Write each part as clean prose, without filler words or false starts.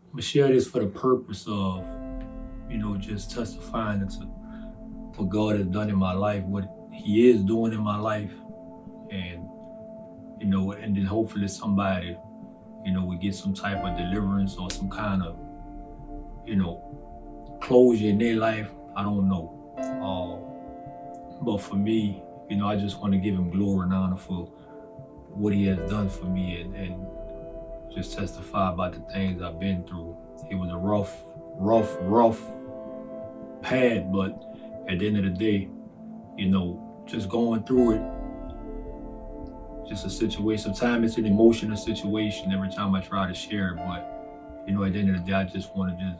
I'm gonna share this for the purpose of, just testifying to what God has done in my life, what He is doing in my life, and and then hopefully somebody, would get some type of deliverance or some kind of, you know, closure in their life. I don't know. But for me, I just want to give Him glory and honor for what He has done for me, and just testify about the things I've been through. It was a rough path, but at the end of the day, just going through it, just a situation. Sometimes it's an emotional situation every time I try to share it, but at the end of the day, I just want to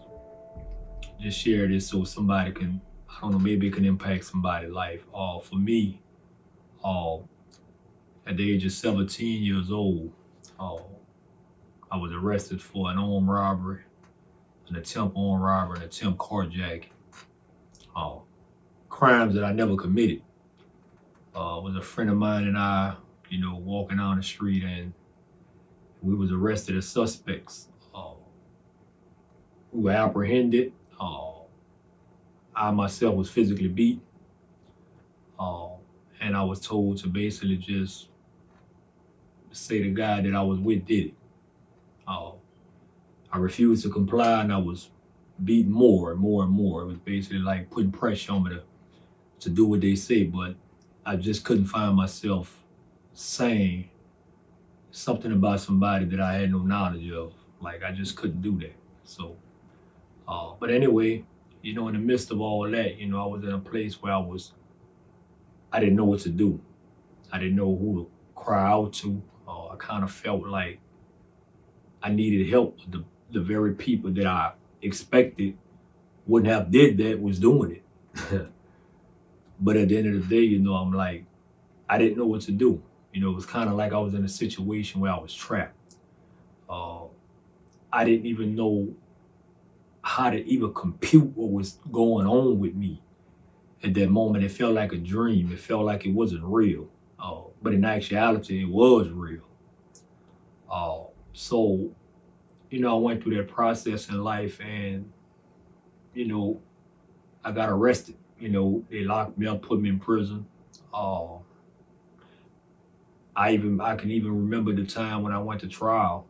just share this so somebody can, I don't know, maybe it can impact somebody's life. For me, uh, at the age of 17 years old, uh, I was arrested for an armed robbery, an attempt armed robbery, an attempt carjacking, uh, crimes that I never committed. It was a friend of mine and I, walking down the street, and we was arrested as suspects. We were apprehended. I myself was physically beat, uh, and I was told to basically just say the guy that I was with did it. Uh, I refused to comply, and I was beaten more and more and more. It was basically like putting pressure on me to do what they say, but I just couldn't find myself saying something about somebody that I had no knowledge of. Like, I just couldn't do that. So, but anyway, in the midst of all that, I was in a place where I didn't know what to do. I didn't know who to cry out to. I kind of felt like I needed help. The very people that I expected wouldn't have did that was doing it. But at the end of the day, I'm like, I didn't know what to do. It was kind of like I was in a situation where I was trapped. Uh, I didn't even know how to even compute what was going on with me at that moment. It felt like a dream. It felt like it wasn't real. But in actuality, it was real. So, I went through that process in life, and, you know, I got arrested. They locked me up, put me in prison. Uh, I can even remember the time when I went to trial,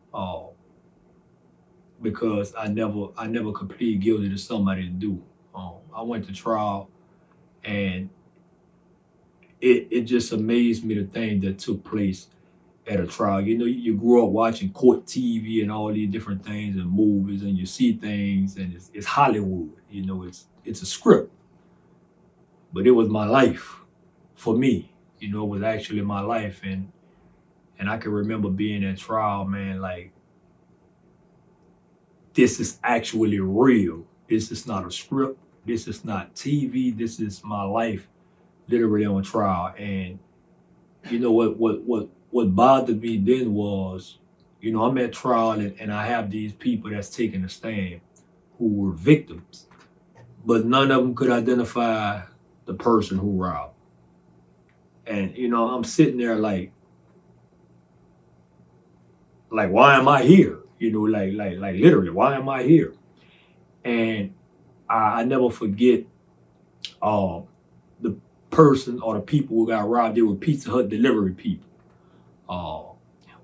because I never could plead guilty to something I didn't do. I went to trial, and it just amazed me the thing that took place at a trial. You grew up watching court TV and all these different things and movies, and you see things, and it's Hollywood. It's a script, but it was my life for me. It was actually my life, and I can remember being at trial, man. Like, this is actually real. This is not a script. This is not TV. This is my life, literally on trial. And what bothered me then was, I'm at trial, and I have these people that's taking a stand who were victims, but none of them could identify the person who robbed. And I'm sitting there like why am I here? Like literally, why am I here? And I never forget uh the person or the people who got robbed. They were Pizza Hut delivery people. Uh,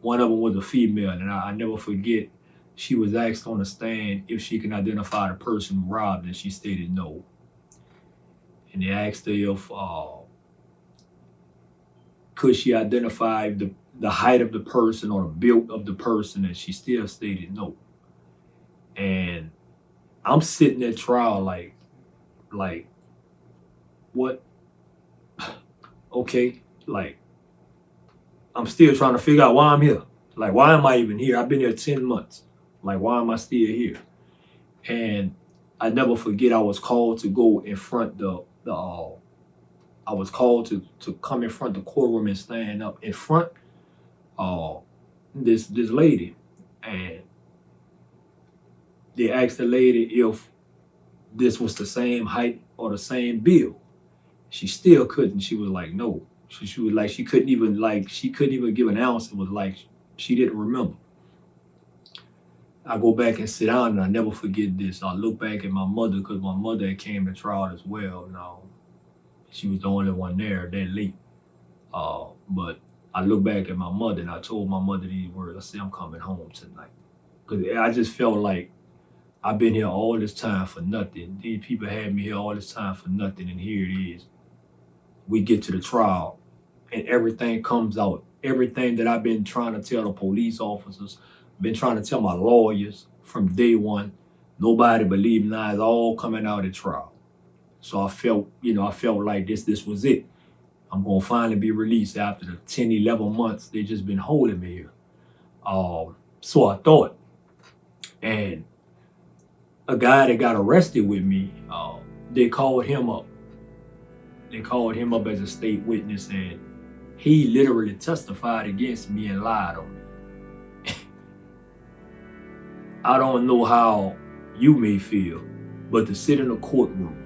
One of them was a female, and I never forget. She was asked on the stand if she can identify the person who robbed, and she stated no. And they asked her if could she identify the height of the person or the build of the person, and she still stated no. And I'm sitting at trial like what? Okay, like I'm still trying to figure out why I'm here. Like, why am I even here? I've been here 10 months. Like, why am I still here? And I never forget, I was called to go in front I was called to come in front of the courtroom and stand up in front uh this lady. And they asked the lady if this was the same height or the same build. She still couldn't. She was like, no. She was like, she couldn't even give an ounce. It was like she didn't remember. I go back and sit down, and I never forget this. I look back at my mother, because my mother came to trial as well. Now, she was the only one there that late. But I look back at my mother, and I told my mother these words. I said, I'm coming home tonight. Because I just felt like I've been here all this time for nothing. These people had me here all this time for nothing, and here it is. We get to the trial, and everything comes out. Everything that I've been trying to tell the police officers, been trying to tell my lawyers from day one, nobody believed. Now it's all coming out at trial. So I felt like this was it. I'm gonna finally be released after the 10, 11 months they just been holding me here. So I thought, and a guy that got arrested with me, they called him up. They called him up as a state witness, and he literally testified against me and lied on me. I don't know how you may feel, but to sit in a courtroom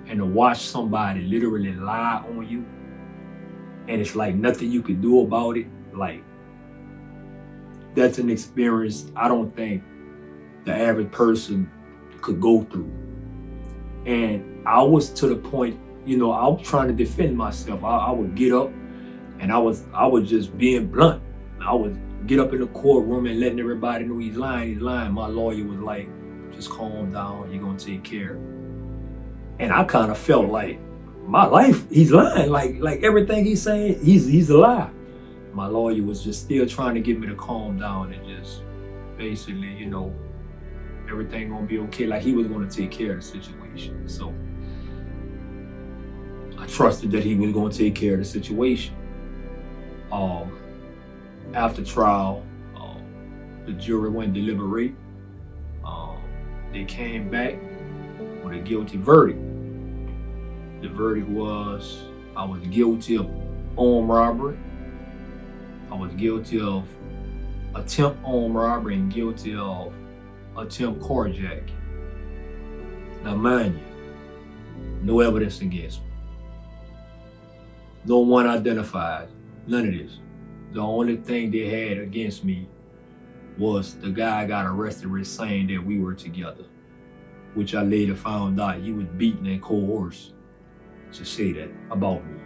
and to watch somebody literally lie on you, and it's like nothing you could do about it, like, that's an experience I don't think the average person could go through. And I was to the point, I was trying to defend myself. I would get up, and I was just being blunt. I would get up in the courtroom and letting everybody know he's lying. My lawyer was like, just calm down, you're gonna take care of it. And I kind of felt like my life, he's lying. Like everything he's saying, he's a lie. My lawyer was just still trying to get me to calm down and just basically, everything gonna be okay. Like he was gonna take care of the situation. So I trusted that he was gonna take care of the situation. After trial, the jury went deliberate. They came back with a guilty verdict. The verdict was, I was guilty of armed robbery. I was guilty of attempt armed robbery and guilty of attempt carjacking. Now mind you, no evidence against me. No one identified, none of this. The only thing they had against me was the guy I got arrested with saying that we were together, which I later found out he was beaten and coerced to say that about me.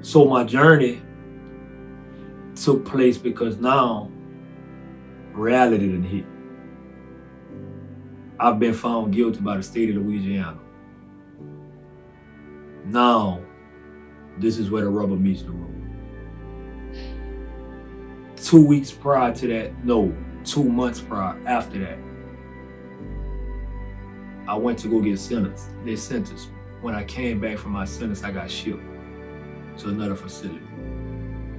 So my journey took place because now reality didn't hit. I've been found guilty by the state of Louisiana. Now, this is where the rubber meets the road. 2 weeks prior to that, no, 2 months prior, after that, I went to go get sentenced. They sentenced me. When I came back from my sentence, I got shipped to another facility.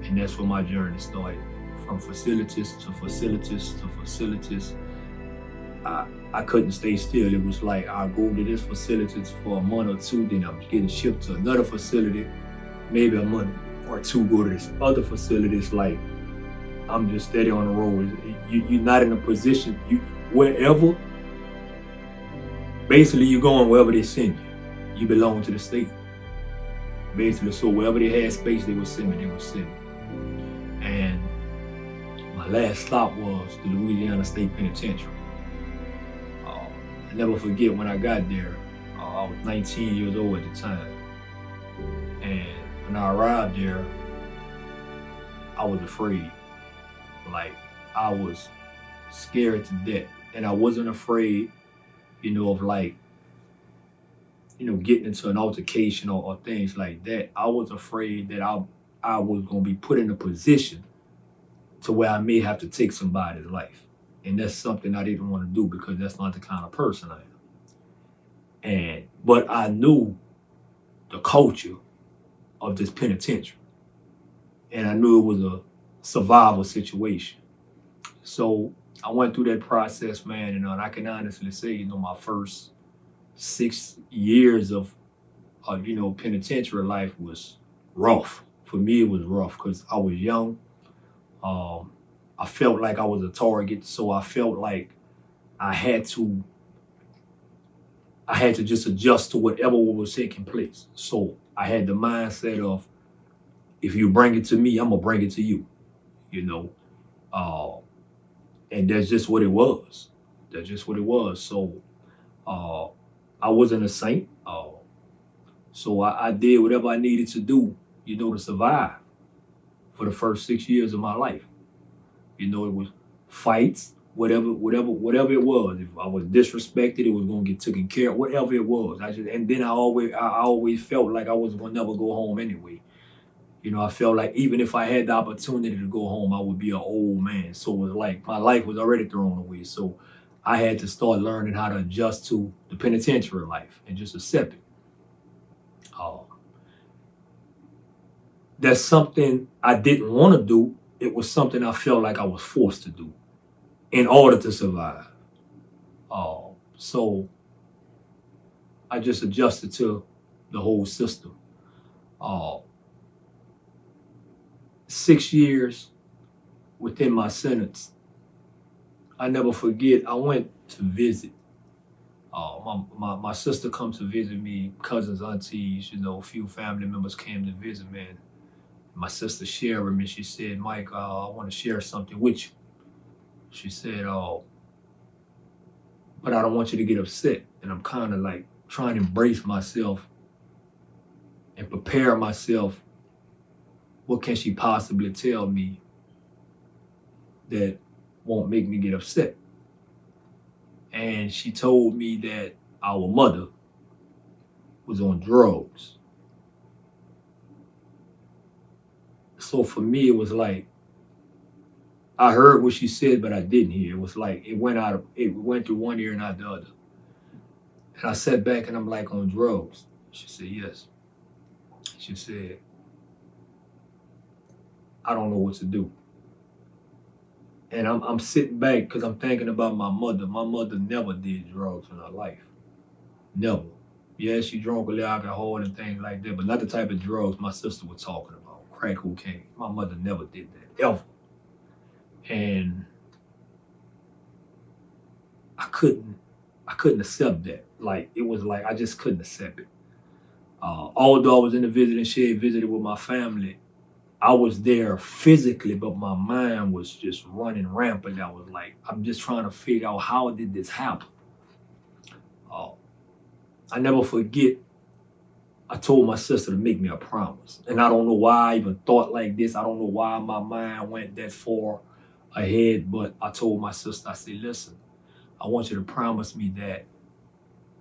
And that's where my journey started. From facilities to facilities to facilities. I couldn't stay still. It was like I go to this facility for a month or two, then I'm getting shipped to another facility, maybe a month or two, go to this other facility. It's like I'm just steady on the road. You're not in a position, wherever, basically you're going wherever they send you. You belong to the state. Basically, so wherever they had space, they would send me, And my last stop was the Louisiana State Penitentiary. I never forget when I got there, I was 19 years old at the time. And when I arrived there, I was afraid. Like, I was scared to death. And I wasn't afraid, of like, getting into an altercation or things like that. I was afraid that I was going to be put in a position to where I may have to take somebody's life. And that's something I didn't want to do because that's not the kind of person I am. But I knew the culture of this penitentiary. And I knew it was a survival situation. So I went through that process, man, and I can honestly say, my first 6 years of penitentiary life was rough. For me, it was rough because I was young. I felt like I was a target, so I felt like I had to just adjust to whatever was taking place. So I had the mindset of, if you bring it to me, I'm gonna bring it to you, And that's just what it was. That's just what it was. So uh, I wasn't a saint. So I did whatever I needed to do, to survive for the first 6 years of my life. It was fights, whatever it was. If I was disrespected, it was gonna get taken care of. Whatever it was, and then I always felt like I was gonna never go home anyway. I felt like even if I had the opportunity to go home, I would be an old man. So it was like my life was already thrown away. So I had to start learning how to adjust to the penitentiary life and just accept it. Uh, that's something I didn't want to do. It was something I felt like I was forced to do in order to survive. So I just adjusted to the whole system. Uh, 6 years within my sentence, I never forget. I went to visit. My sister comes to visit me, cousins, aunties, a few family members came to visit me. And my sister shared with me. She said, "Mike, I want to share something with you." She said, "But I don't want you to get upset." And I'm kind of like trying to embrace myself and prepare myself. What can she possibly tell me that won't make me get upset? And she told me that our mother was on drugs. So for me, it was like I heard what she said, but I didn't hear. It was like it went through one ear and out the other. And I sat back and I'm like, "On drugs?" She said, "Yes." She said, "I don't know what to do." And I'm sitting back because I'm thinking about my mother. My mother never did drugs in her life. Never. Yeah, she drank a little alcohol and things like that, but not the type of drugs my sister was talking about. Crack cocaine. My mother never did that. Ever. And I couldn't I couldn't accept that. Like it was like I just couldn't accept it. Although I was in the visiting shed, visited with my family, I was there physically, but my mind was just running rampant. I was like, I'm just trying to figure out how did this happen. Uh, I never forget. I told my sister to make me a promise, and I don't know why I even thought like this. I don't know why my mind went that far ahead, but I told my sister, I said, "Listen, I want you to promise me that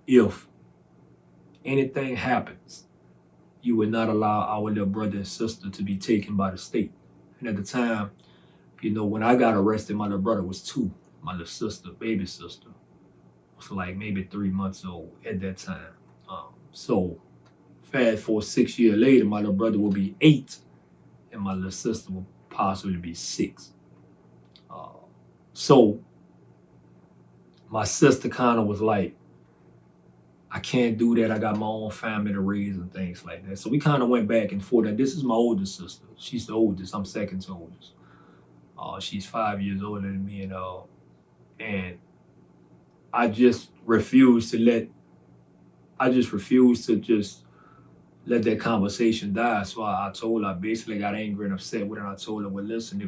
if anything happens, you would not allow our little brother and sister to be taken by the state." And at the time, when I got arrested, my little brother was two. My little sister, baby sister, was like maybe 3 months old at that time. So fast forward 6 years later, my little brother will be 8, and my little sister will possibly be 6. Uh, so my sister kind of was like, "I can't do that. I got my own family to raise and things like that." So we kind of went back and forth. And this is my oldest sister. She's the oldest. I'm second to oldest. She's 5 years older than me, and I just refused to let. I just refused to just let that conversation die. So I told her, I basically got angry and upset with her. And I told her, "Well, listen,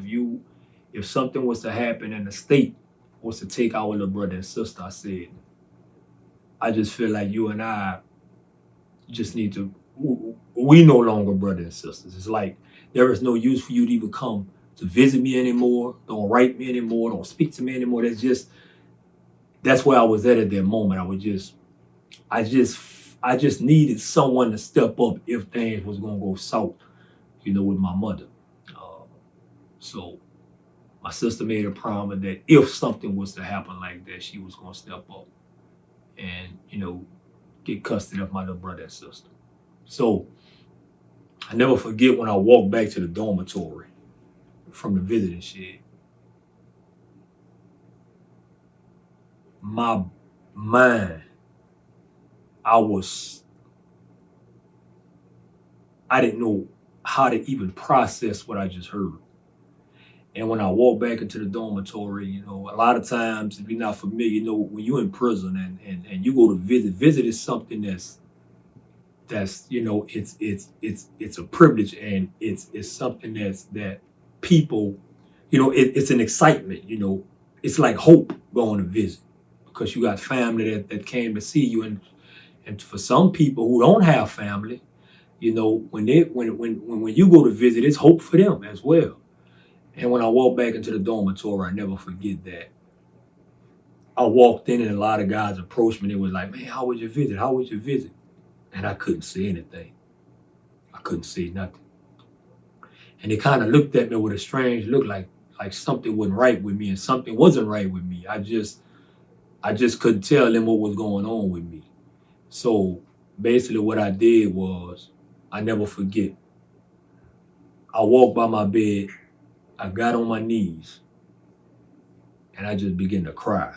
if something was to happen and the state was to take our little brother and sister," I said, "I just feel like you and I just need to, we no longer brothers and sisters. It's like there is no use for you to even come to visit me anymore. Don't write me anymore. Don't speak to me anymore." That's where I was at that moment. I just needed someone to step up if things was gonna go south, with my mother. Uh, so my sister made a promise that if something was to happen like that, she was gonna step up and, get custody of my little brother and sister. So I never forget when I walked back to the dormitory from the visiting shed. My mind, I was, I didn't know how to even process what I just heard. And when I walked back into the dormitory, a lot of times, if you're not familiar, when you're in prison and you go to visit is something that's it's a privilege, and it's something that people, it's an excitement, it's like hope going to visit, because you got family that came to see you, and for some people who don't have family, you know, when you go to visit, it's hope for them as well. And when I walked back into the dormitory, I never forget that. I walked in and a lot of guys approached me. They was like, "Man, how was your visit? How was your visit?" And I couldn't say anything. I couldn't say nothing. And they kind of looked at me with a strange look, like something wasn't right with me, and something wasn't right with me. I just couldn't tell them what was going on with me. So basically, what I did was, I never forget. I walked by my bed. I got on my knees, and I just began to cry.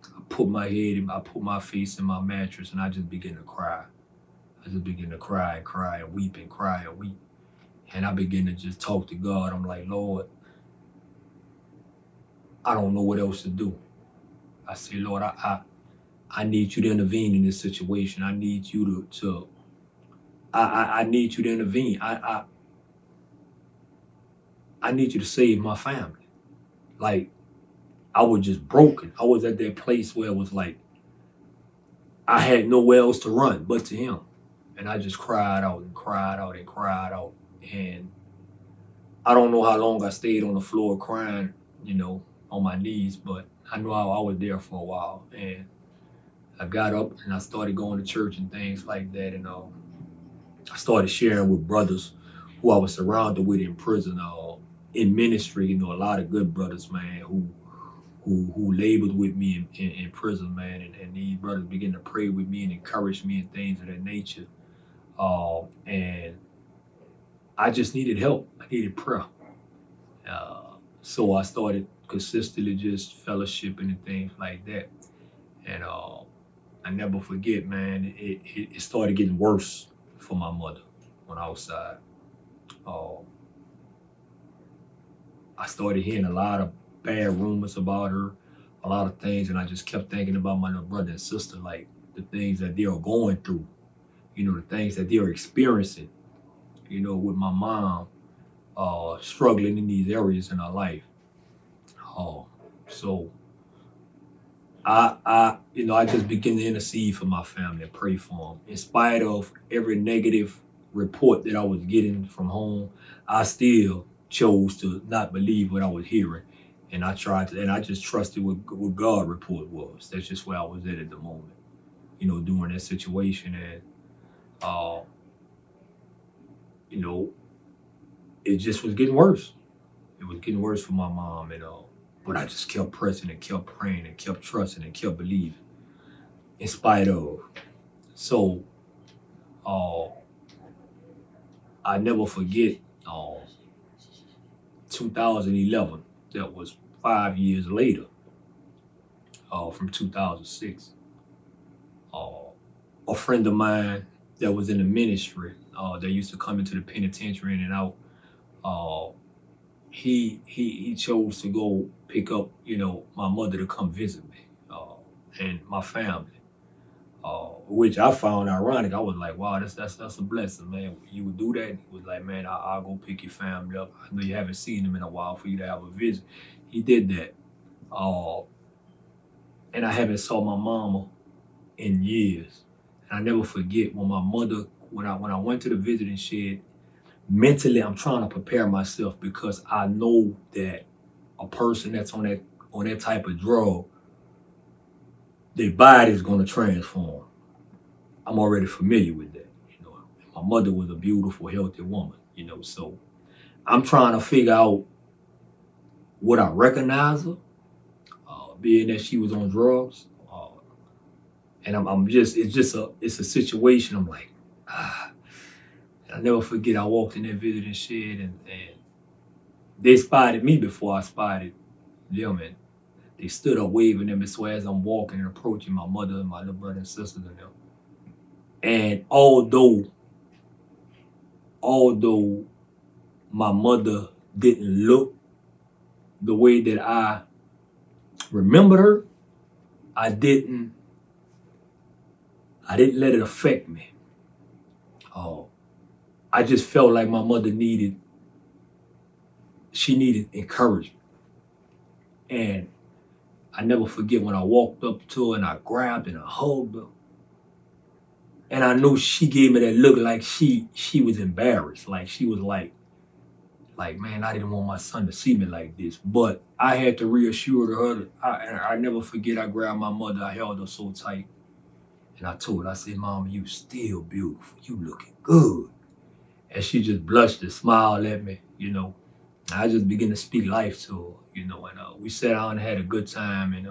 I put my face in my mattress, and I just began to cry. I just began to cry and cry and weep and cry and weep. And I began to just talk to God. I'm like, Lord, I don't know what else to do. I say, Lord, I need you to intervene in this situation. I need you I need you to intervene. I need you to save my family. Like, I was just broken. I was at that place where it was like, I had nowhere else to run but to him. And I just cried out and cried out and cried out. And I don't know how long I stayed on the floor crying, you know, on my knees, but I know I was there for a while. And I got up and I started going to church and things like that. And I started sharing with brothers who I was surrounded with in prison, in ministry. You know, a lot of good brothers, man, who labored with me in prison, man. And these brothers began to pray with me and encourage me and things of that nature. And I just needed help. I needed prayer. So I started consistently just fellowshipping and things like that. And I never forget, man, it started getting worse for my mother on outside. Uh, I started hearing a lot of bad rumors about her, a lot of things, and I just kept thinking about my little brother and sister, like the things that they are going through, you know, the things that they are experiencing, you know, with my mom struggling in these areas in her life. Uh, so I just begin to intercede for my family and pray for them. In spite of every negative report that I was getting from home, I still chose to not believe what I was hearing. And I just trusted what God report was. That's just where I was at the moment, you know, during that situation. And, uh, you know, it just was getting worse. It was getting worse for my mom, and but I just kept pressing and kept praying and kept trusting and kept believing in spite of. So uh, I never forget uh, 2011. That was 5 years later, from 2006. Uh, a friend of mine that was in the ministry, that used to come into the penitentiary in and out. Uh, he chose to go pick up, you know, my mother to come visit me, and my family. Which I found ironic. I was like, wow, that's a blessing, man. You would do that. He was like, man, I'll go pick your family up. I know you haven't seen them in a while for you to have a visit. He did that. Uh, and I haven't saw my mama in years. And I never forget when my mother, when I went to the visiting shed, mentally I'm trying to prepare myself, because I know that a person that's on that type of drug, their body's gonna transform. I'm already familiar with that. You know, my mother was a beautiful, healthy woman. You know, so I'm trying to figure out, would I recognize her, being that she was on drugs, and I'm just it's a situation. I'm like, ah. And I never forget. I walked in that visiting shed, and they spotted me before I spotted them, and they stood up waving at me. So as I'm walking and approaching my mother and my little brother and sisters and them, and although my mother didn't look the way that I remembered her, I didn't let it affect me. Oh, I just felt like my mother needed encouragement. And I never forget when I walked up to her and I grabbed and I hugged her. And I knew she gave me that look like she was embarrassed. Like she was like, man, I didn't want my son to see me like this. But I had to reassure her. I never forget, I grabbed my mother, I held her so tight. And I told her, I said, Mama, you still beautiful. You looking good. And she just blushed and smiled at me, you know. I just began to speak life to her, you know, and we sat down and had a good time. And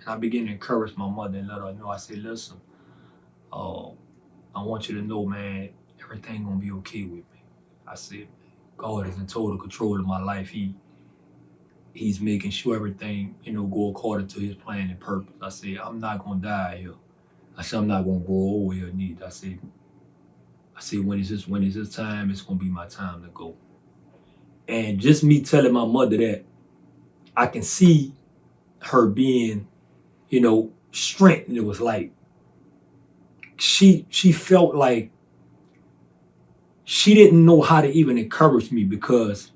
I began to encourage my mother and let her know. I said, listen, uh, I want you to know, man, everything gonna be okay with me. I said, God is in total control of my life. He's making sure everything, you know, go according to his plan and purpose. I said, I'm not gonna die here. I said, I'm not gonna grow old here neither. I said, when it's his time, it's gonna be my time to go. And just me telling my mother that, I can see her being, you know, strengthened. It was like she felt like she didn't know how to even encourage me, because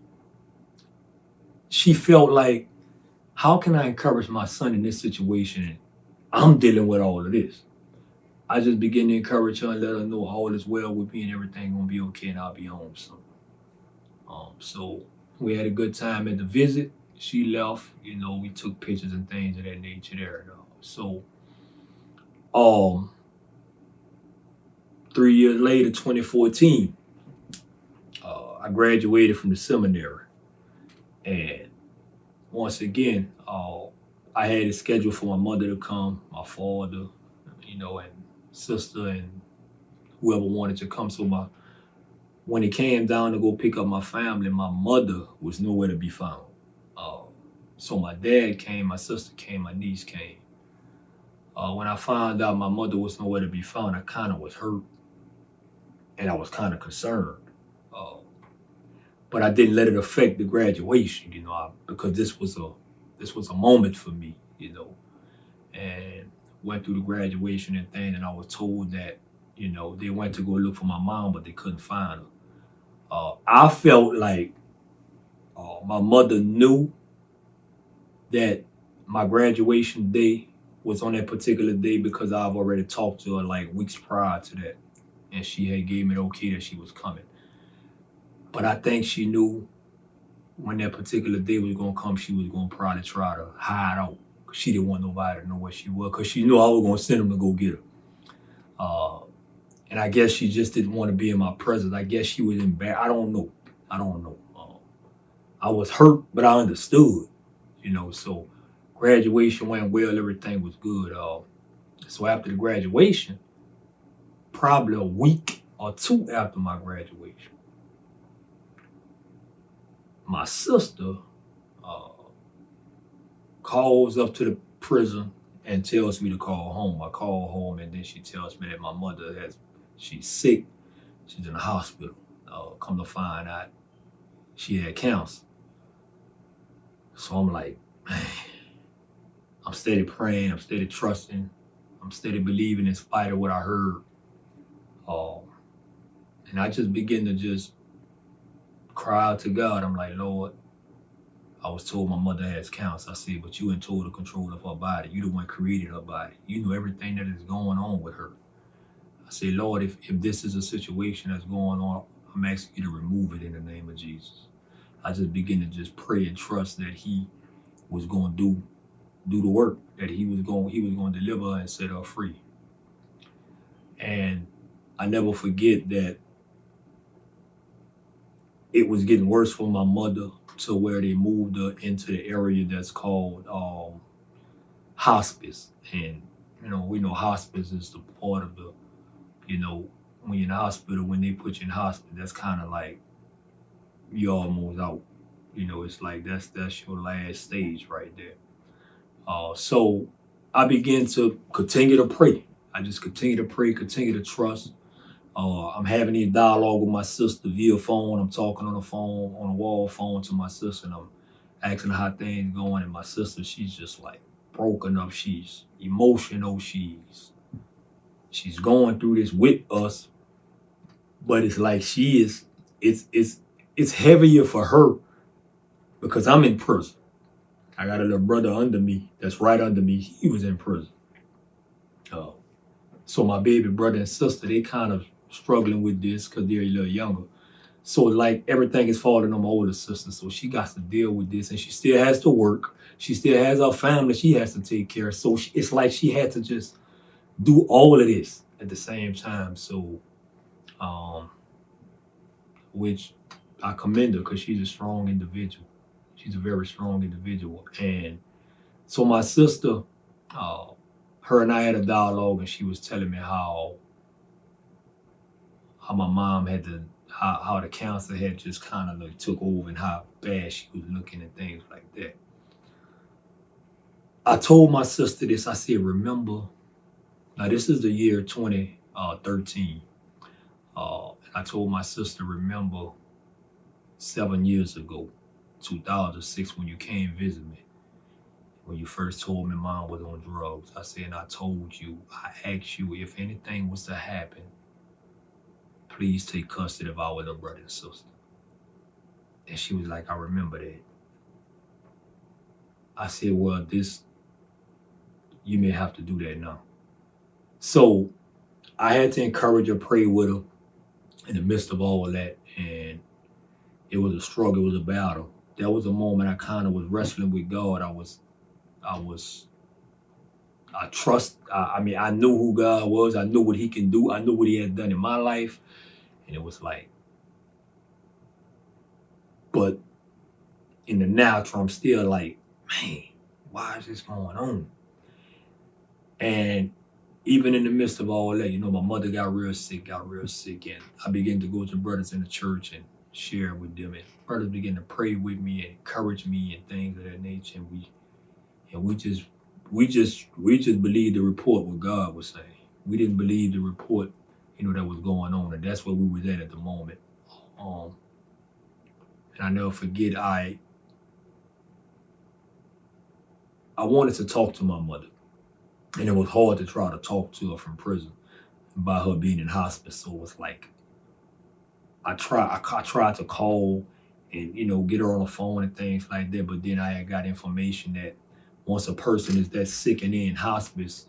she felt like, how can I encourage my son in this situation? And I'm dealing with all of this. I just began to encourage her and let her know all is well with me and everything gonna be okay and I'll be home soon. So we had a good time at the visit. She left, you know, we took pictures and things of that nature there. So 3 years later, 2014, I graduated from the seminary. And once again, I had it scheduled for my mother to come, my father, you know, and sister and whoever wanted to come. So when it came down to go pick up my family, my mother was nowhere to be found. So my dad came, my sister came, my niece came. When I found out my mother was nowhere to be found, I kind of was hurt and I was kind of concerned. But I didn't let it affect the graduation, you know, because this was a moment for me, you know, and went through the graduation and thing, and I was told that, you know, they went to go look for my mom, but they couldn't find her. I felt like my mother knew that my graduation day was on that particular day, because I've already talked to her like weeks prior to that, and she had gave me the okay that she was coming. But I think she knew when that particular day was gonna come, she was gonna probably try to hide out. She didn't want nobody to know where she was, because she knew I was gonna send them to go get her. And I guess she just didn't want to be in my presence. I guess she was embarrassed. I don't know. I was hurt, but I understood, you know. So graduation went well. Everything was good. So after the graduation, probably a week or two after my graduation, my sister calls up to the prison and tells me to call home. I call home, and then she tells me that my mother she's sick. She's in the hospital. Come to find out, she had cancer. So I'm like, man, I'm steady praying, I'm steady trusting, I'm steady believing in spite of what I heard. And I just begin to just cry out to God. I'm like, Lord, I was told my mother has cancer. I said, but you in total control of her body. You the one created her body. You know everything that is going on with her. I said, Lord, if this is a situation that's going on, I'm asking you to remove it in the name of Jesus. I just begin to just pray and trust that he was going to do the work, that he was going to deliver her and set her free. And I never forget that it was getting worse for my mother, to where they moved her into the area that's called hospice. And, you know, we know hospice is the part of the, you know, when you're in the hospital, when they put you in hospice, that's kind of like you're almost out. You know, it's like that's your last stage right there. So I began to continue to pray. I just continue to pray, continue to trust. I'm having a dialogue with my sister via phone. I'm talking on the phone, on a wall phone to my sister, and I'm asking her how things going. And my sister, she's just like broken up. She's emotional. She's going through this with us, but it's like it's heavier for her because I'm in prison. I got a little brother under me that's right under me. He was in prison. So my baby brother and sister, they kind of struggling with this because they're a little younger. So like everything is falling on my older sister. So she got to deal with this, and she still has to work. She still has her family she has to take care of. So it's like she had to just do all of this at the same time. So, which I commend her because she's a strong individual. She's a very strong individual. And so my sister, her and I had a dialogue, and she was telling me how my mom had to, how the cancer had just kind of like took over and how bad she was looking and things like that. I told my sister this. I said, remember, now this is the year 2013. I told my sister, remember 7 years ago, 2006, when you came visit me, when you first told me mom was on drugs. I said, and I told you, I asked you if anything was to happen, please take custody of our little brother and sister. And she was like, I remember that. I said, well, you may have to do that now. So I had to encourage her, pray with her in the midst of all of that. And it was a struggle, it was a battle. There was a moment I kind of was wrestling with God. I knew who God was. I knew what he can do. I knew what he had done in my life. And it was like, but in the natural, I'm still like, man, why is this going on? And even in the midst of all that, my mother got real sick, and I began to go to brothers in the church and share with them. And brothers began to pray with me and encourage me and things of that nature. And we just believed the report what God was saying. We didn't believe the report, that was going on, and that's where we was at the moment. And I never forget, I wanted to talk to my mother, and it was hard to try to talk to her from prison by her being in hospice. So it was like, I tried to call and, get her on the phone and things like that. But then I had got information that once a person is that sick and in hospice,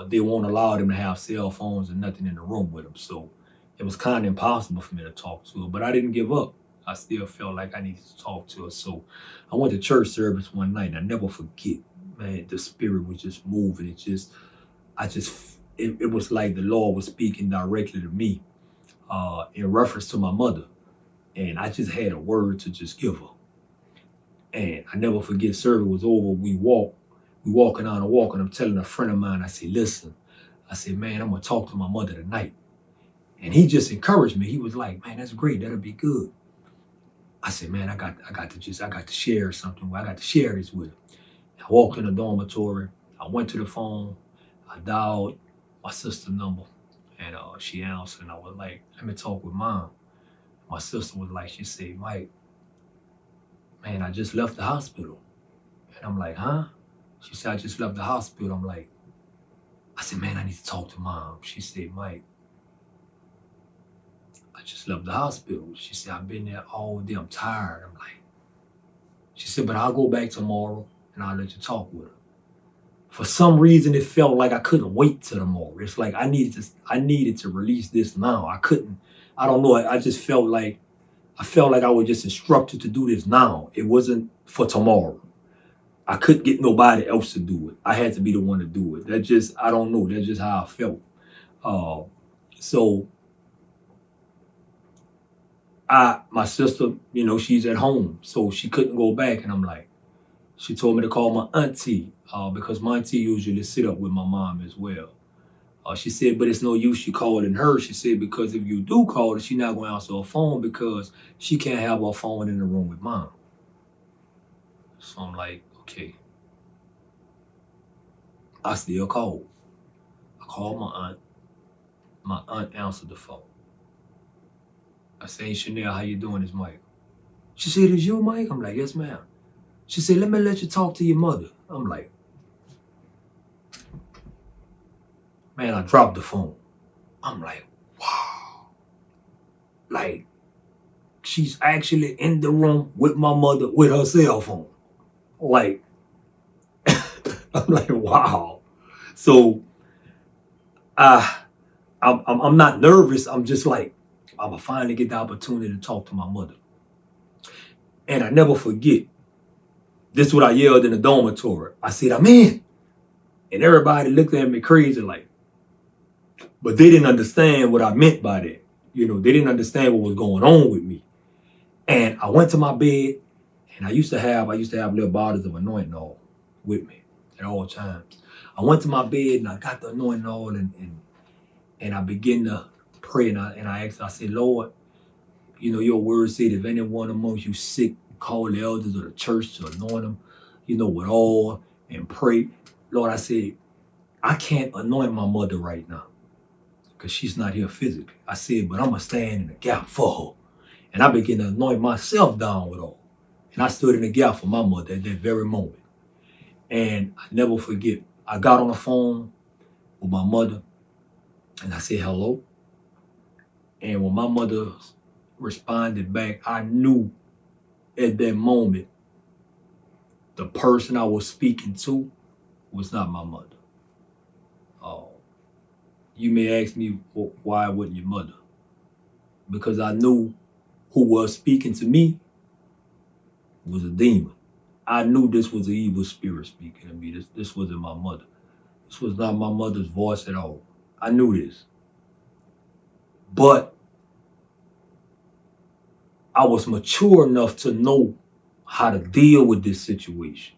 they won't allow them to have cell phones and nothing in the room with them. So it was kind of impossible for me to talk to her, but I didn't give up. I still felt like I needed to talk to her. So I went to church service one night, and I never forget, man, the spirit was just moving. It was like the Lord was speaking directly to me in reference to my mother. And I just had a word to just give her. And I never forget, service was over. We walking on a walk, and I'm telling a friend of mine, I said, listen, I said, man, I'm going to talk to my mother tonight. And he just encouraged me. He was like, man, that's great. That'll be good. I said, man, I got to share something. I got to share this with her. I walked in the dormitory. I went to the phone. I dialed my sister's number, and she answered, and I was like, let me talk with mom. My sister was like, she said, Mike, man, I just left the hospital. And I'm like, huh? She said, I just left the hospital. I said, man, I need to talk to mom. She said, Mike, I just left the hospital. She said, I've been there all day. I'm tired. I'm like, she said, but I'll go back tomorrow and I'll let you talk with her. For some reason, it felt like I couldn't wait till tomorrow. It's like I needed to release this now. I don't know. I just felt like I was just instructed to do this now. It wasn't for tomorrow. I couldn't get nobody else to do it. I had to be the one to do it. I don't know. That's just how I felt. So my sister, she's at home, so she couldn't go back. And I'm like, she told me to call my auntie because my auntie usually sit up with my mom as well. She said, but it's no use you calling her. She said, because if you do call her, she's not going to answer her phone because she can't have her phone in the room with mom. So I'm like, okay. I still called. I called my aunt. My aunt answered the phone. I said, hey, Chanel, how you doing? It's Mike. She said, it's you, Mike? I'm like, yes, ma'am. She said, let me let you talk to your mother. I'm like, man, I dropped the phone. I'm like, wow. Like, she's actually in the room with my mother with her cell phone. Like, I'm like, wow. So I'm not nervous. I'm just like, I'm gonna finally get the opportunity to talk to my mother. And I never forget. This is what I yelled in the dormitory. I said, I'm in. And everybody looked at me crazy like, but they didn't understand what I meant by that. They didn't understand what was going on with me. And I went to my bed, and I used to have little bottles of anointing oil with me at all times. I went to my bed and I got the anointing oil and I began to pray and I asked, I said, Lord, your word said if anyone amongst you sick, call the elders of the church to anoint them, with oil and pray. Lord, I said, I can't anoint my mother right now because she's not here physically. I said, but I'm going to stand in the gap for her. And I began to anoint myself down with oil. And I stood in the gap for my mother at that very moment. And I never forget, I got on the phone with my mother and I said, hello. And when my mother responded back, I knew at that moment the person I was speaking to was not my mother. You may ask me, why wasn't your mother? Because I knew who was speaking to me was a demon. I knew this was an evil spirit speaking to me. This wasn't my mother. This was not my mother's voice at all. I knew this. But I was mature enough to know how to deal with this situation,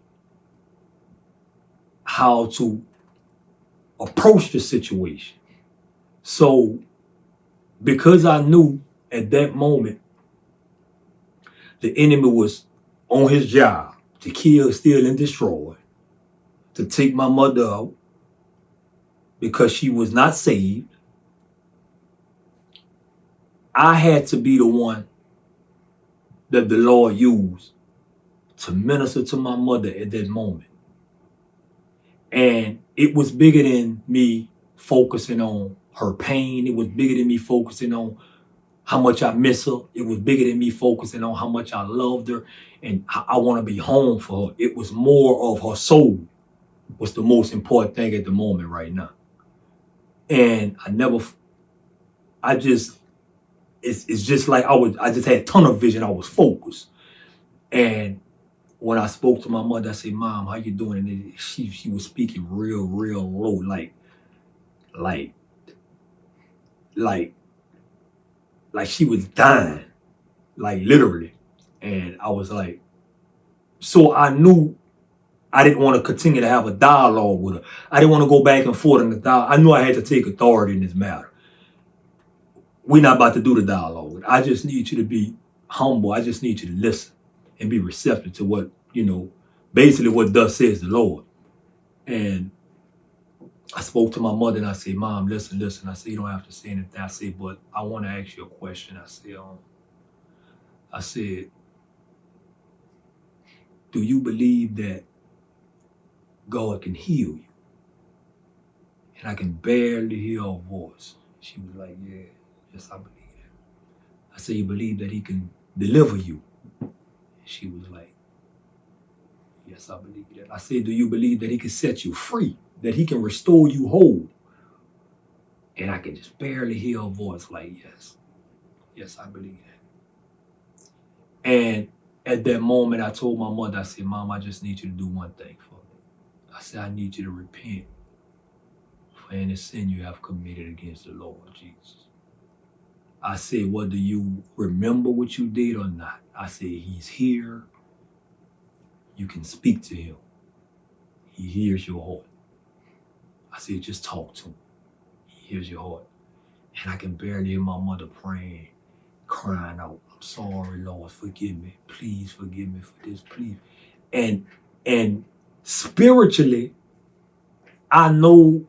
how to approach the situation. So because I knew at that moment the enemy was on his job to kill, steal, and destroy, to take my mother out because she was not saved, I had to be the one that the Lord used to minister to my mother at that moment. And it was bigger than me focusing on her pain. It was bigger than me focusing on how much I miss her. It was bigger than me focusing on how much I loved her and I want to be home for her. It was more of her soul was the most important thing at the moment right now. And it's just like I just had tunnel vision. I was focused. And when I spoke to my mother, I said, Mom, how you doing? And she was speaking real low, like she was dying, like literally. And I was like, so I knew I didn't want to continue to have a dialogue with her. I didn't want to go back and forth in the dialogue. I knew I had to take authority in this matter. We're not about to do the dialogue. I just need you to be humble. I just need you to listen and be receptive to what, basically what thus says the Lord. And I spoke to my mother and I said, Mom, listen. I said, you don't have to say anything. I said, but I want to ask you a question. I said, do you believe that God can heal you? And I can barely hear her voice. She was like, yeah, yes, I believe that. I said, you believe that he can deliver you? She was like, yes, I believe that. I said, do you believe that he can set you free? That he can restore you whole? And I could just barely hear her voice like, yes, I believe that. And at that moment, I told my mother, I said, Mom, I just need you to do one thing for me. I said, I need you to repent for any sin you have committed against the Lord Jesus. I said, whether you remember what you did or not, I said, he's here. You can speak to him. He hears your heart. I said, just talk to him. He hears your heart. And I can barely hear my mother praying, crying out, I'm sorry, Lord, forgive me. Please forgive me for this, please. And spiritually, I know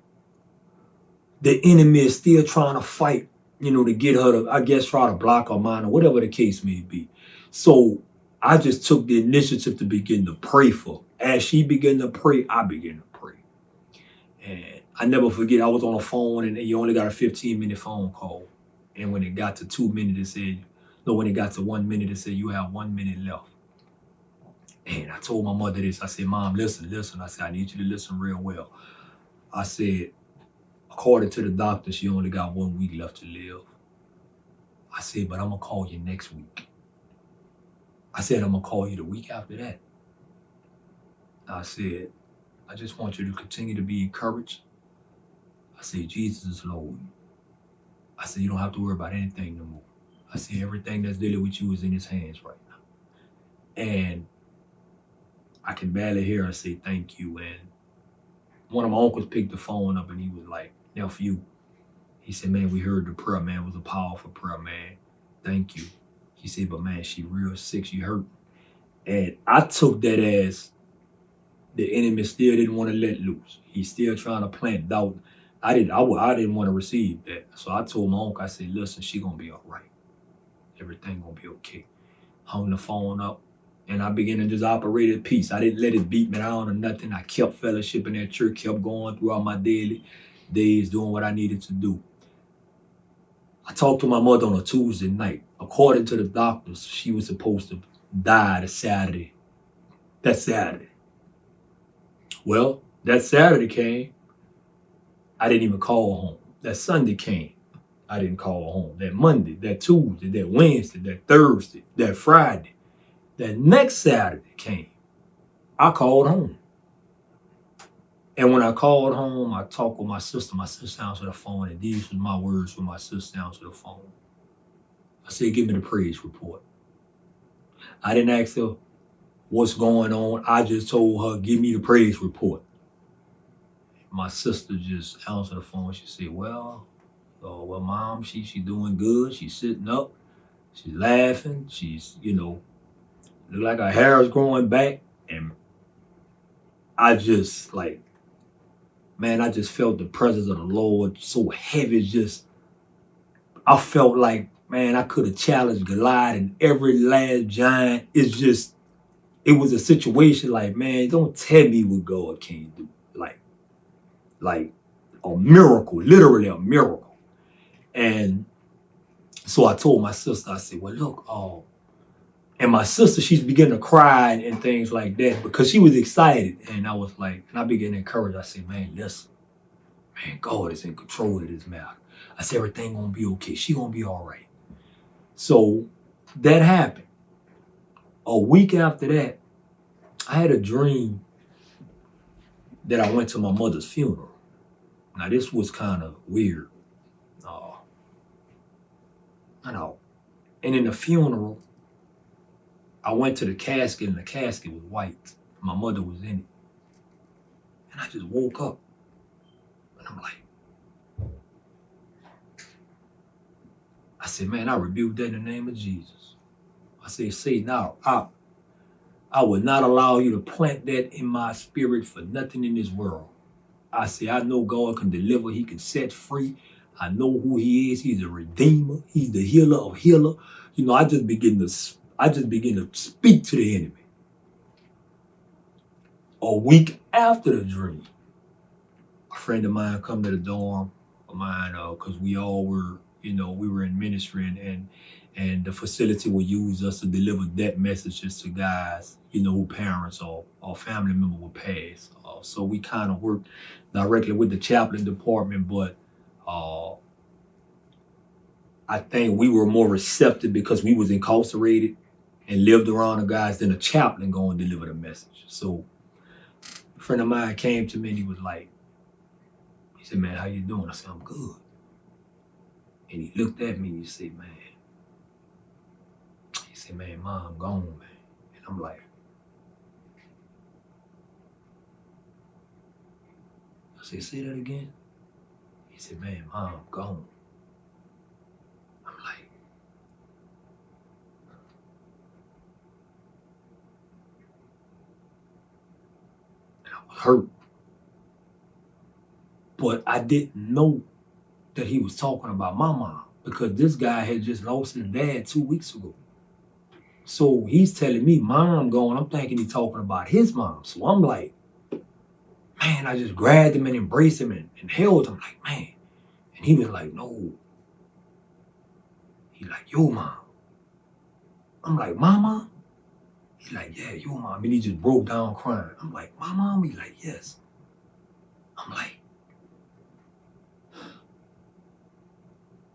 the enemy is still trying to fight, to get her to, I guess, try to block her mind or whatever the case may be. So I just took the initiative to begin to pray for her. As she began to pray, I began to pray. And I never forget, I was on the phone and you only got a 15-minute phone call. And when it got to 2 minutes, when it got to 1 minute, it said, you have 1 minute left. And I told my mother this. I said, Mom, listen. I said, I need you to listen real well. I said, according to the doctor, she only got 1 week left to live. I said, but I'm going to call you next week. I said, I'm going to call you the week after that. I said, I just want you to continue to be encouraged. I said, Jesus is Lord. I said, you don't have to worry about anything no more. I said, everything that's dealing with you is in his hands right now. And I can barely hear her say thank you. And one of my uncles picked the phone up and he was like, nephew, he said, man, we heard the prayer, man. It was a powerful prayer, man. Thank you. He said, but man, she real sick, she hurt. And I took that as the enemy still didn't want to let loose. He's still trying to plant doubt. I didn't want to receive that. So I told my uncle, I said, listen, she gonna be all right. Everything gonna be okay. Hung the phone up and I began to just operate at peace. I didn't let it beat me down or nothing. I kept fellowship in that church, kept going throughout my daily days, doing what I needed to do. I talked to my mother on a Tuesday night. According to the doctors, she was supposed to die that Saturday. Well, that Saturday came, I didn't even call home. That Sunday came, I didn't call home. That Monday, that Tuesday, that Wednesday, that Thursday, that Friday, that next Saturday came, I called home. And when I called home, I talked with my sister. My sister answered the phone, and these were my words when my sister answered the phone. I said, give me the praise report. I didn't ask her what's going on. I just told her, give me the praise report. My sister just answered the phone. She said, well, Mom, she doing good. She's sitting up. She's laughing. She's, look like her hair is growing back. And I just I just felt the presence of the Lord so heavy. I felt like, man, I could have challenged Goliath and every last giant. It was a situation like, man, don't tell me what God can't do. Like a miracle, literally a miracle. And so I told my sister, I said, well, look, and my sister, she's beginning to cry and things like that because she was excited. And I was like, and I began to encourage. I said, man, listen, man, God is in control of this matter. I said, everything gonna be okay. She gonna be all right. So that happened. A week after that, I had a dream that I went to my mother's funeral. Now this was kind of weird. I know. And in the funeral, I went to the casket and the casket was white. My mother was in it. And I just woke up and I'm like, I said, man, I rebuke that in the name of Jesus. I said, Satan, I will not allow you to plant that in my spirit for nothing in this world. I said, I know God can deliver. He can set free. I know who he is. He's a redeemer. He's the healer of healer. I just begin to speak to the enemy. A week after the dream, a friend of mine come to the dorm of mine because we all were, we were in ministry and the facility will use us to deliver death messages to guys, who parents or family member will pass. So we kind of worked directly with the chaplain department, but I think we were more receptive because we was incarcerated and lived around the guys than a chaplain going to deliver the message. So a friend of mine came to me and he was like, he said, man, how you doing? I said, I'm good. And he looked at me and he said, man, Mom gone, man. And I'm like, I said, say that again. He said, man, Mom gone. I'm like, and I was hurt. But I didn't know that he was talking about my mom because this guy had just lost his dad 2 weeks ago. So he's telling me Mom gone. I'm thinking he's talking about his mom. So I'm like, man, I just grabbed him and embraced him and held him like, man. And he was like, no. He like, yo, Mom. I'm like, Mama? He's like, yeah, your mom. And he just broke down crying. I'm like, my mom? He's like, yes. I'm like,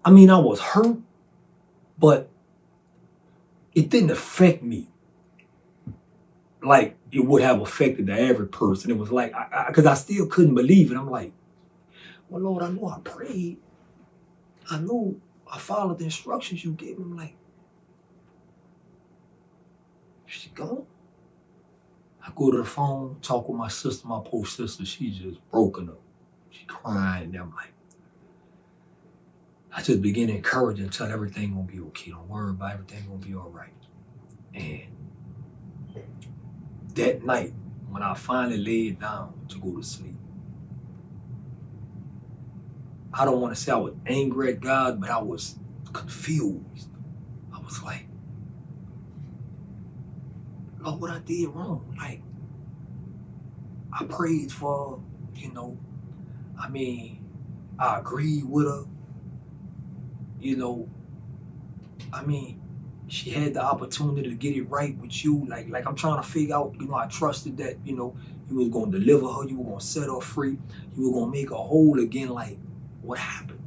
I mean, I was hurt, but it didn't affect me like it would have affected the average person. It was like, because I still couldn't believe it. I'm like, well, Lord, I know I prayed. I know I followed the instructions you gave me. I'm like, she gone? I go to the phone, talk with my sister, my poor sister. She just broken up. She crying. And I'm like, I just begin to encourage her and tell her everything gonna be okay. Don't worry about it. Everything gonna be all right. And that night, when I finally laid down to go to sleep, I don't want to say I was angry at God, but I was confused. I was like, Lord, what I did wrong? Like, I prayed for, I agreed with her, she had the opportunity to get it right with you. Like I'm trying to figure out, I trusted that, you was going to deliver her, you were going to set her free, you were going to make her whole again. Like, what happened?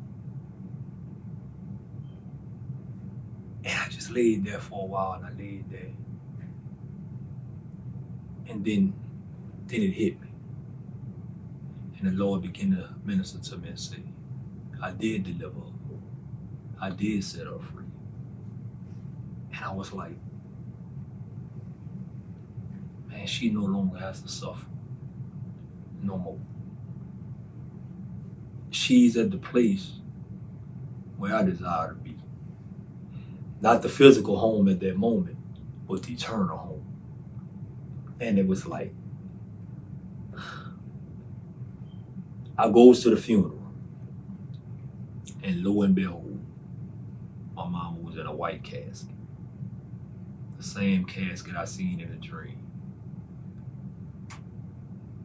And I just laid there for a while, and I laid there. And then it hit me. And the Lord began to minister to me and say, I did deliver her. I did set her free. And I was like, man, she no longer has to suffer no more. She's at the place where I desire to be. Not the physical home at that moment, but the eternal home. And it was like, I goes to the funeral, and lo and behold, my mama was in a white casket. The same casket I seen in a dream.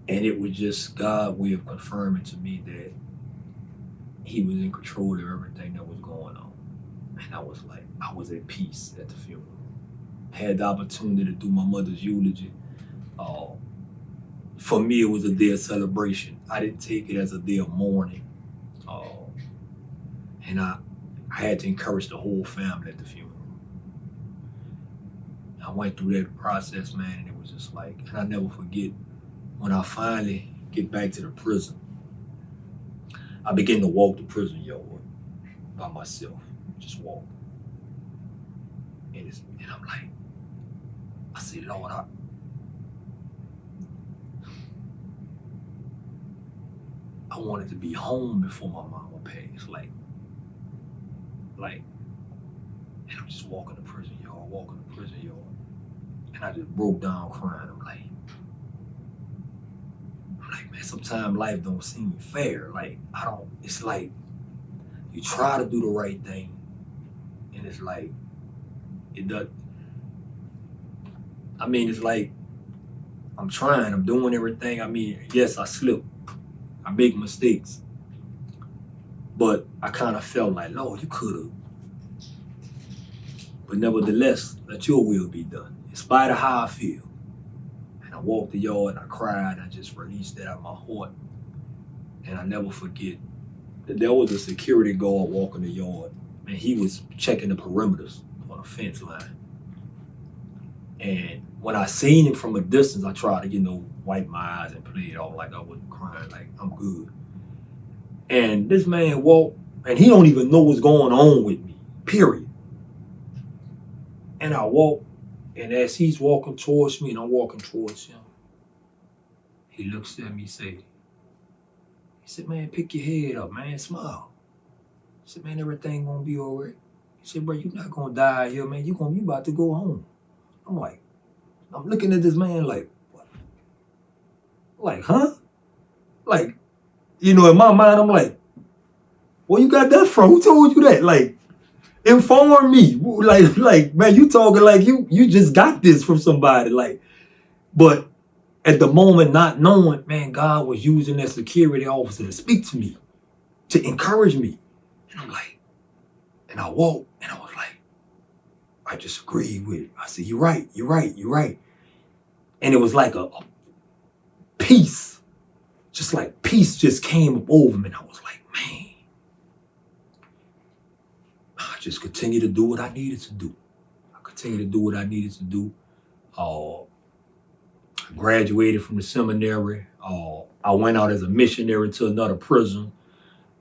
And it was just God's way of confirming to me that he was in control of everything that was going on. And I was like, I was at peace at the funeral. I had the opportunity to do my mother's eulogy. For me, it was a day of celebration. I didn't take it as a day of mourning. And I had to encourage the whole family at the funeral. I went through that process, man, and it was just like, and I never forget, when I finally get back to the prison, I began to walk the prison yard by myself, just walk. And I'm like, I said, Lord, I wanted to be home before my mama passed. Like, and I'm just walking the prison yard. And I just broke down crying. I'm like, man, sometimes life don't seem fair. Like, it's like, you try to do the right thing, and it's like, it does. It's like, I'm trying, I'm doing everything. Yes, I slip, I make mistakes, but I kind of felt like, Lord, you could have. But nevertheless, let your will be done, in spite of how I feel. And I walked the yard, and I cried, and I just released that out of my heart. And I never forget that there was a security guard walking the yard, and he was checking the perimeters on the fence line. And when I seen him from a distance, I tried to, wipe my eyes and play it off like I wasn't crying, like I'm good. And this man walked, and he don't even know what's going on with me, period. And I walk, and as he's walking towards me and I'm walking towards him, he looks at me, he said, man, pick your head up, man, smile. He said, man, everything gonna be all right. He said, bro, you're not gonna die here, man. You about to go home. I'm looking at this man like, what? Like, huh? Like, in my mind, I'm like, where you got that from? Who told you that? Like, inform me. Like, man, you talking like you just got this from somebody. Like, but at the moment, not knowing, man, God was using that security officer to speak to me, to encourage me. And I'm like, and I walked, and I was like, I just agreed with it. I said, you're right. And it was like a peace, just like peace just came up over me. And I was like, man, I just continue to do what I needed to do. I continue to do what I needed to do. I graduated from the seminary. I went out as a missionary to another prison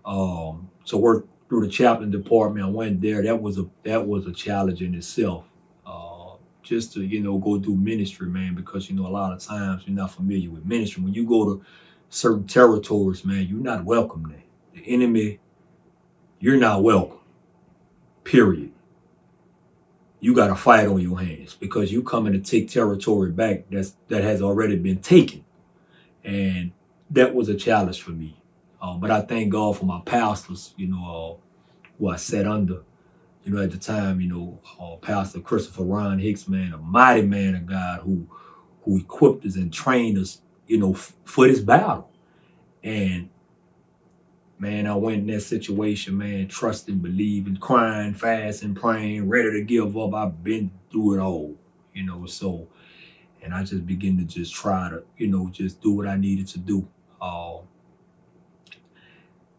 to work through the chaplain department. I went there. That was a challenge in itself. Just to go do ministry, man, because a lot of times you're not familiar with ministry. When you go to certain territories, man, you're not welcome there. The enemy, you're not welcome. Period. You got a fight on your hands because you coming to take territory back that has already been taken, and that was a challenge for me. But I thank God for my pastors, who I sat under. At the time, Pastor Christopher Ron Hicks, man, a mighty man of God who equipped us and trained us, for this battle. And man, I went in that situation, man, trusting, believing, crying, fasting, praying, ready to give up. I've been through it all, so, and I just began to just try to, just do what I needed to do.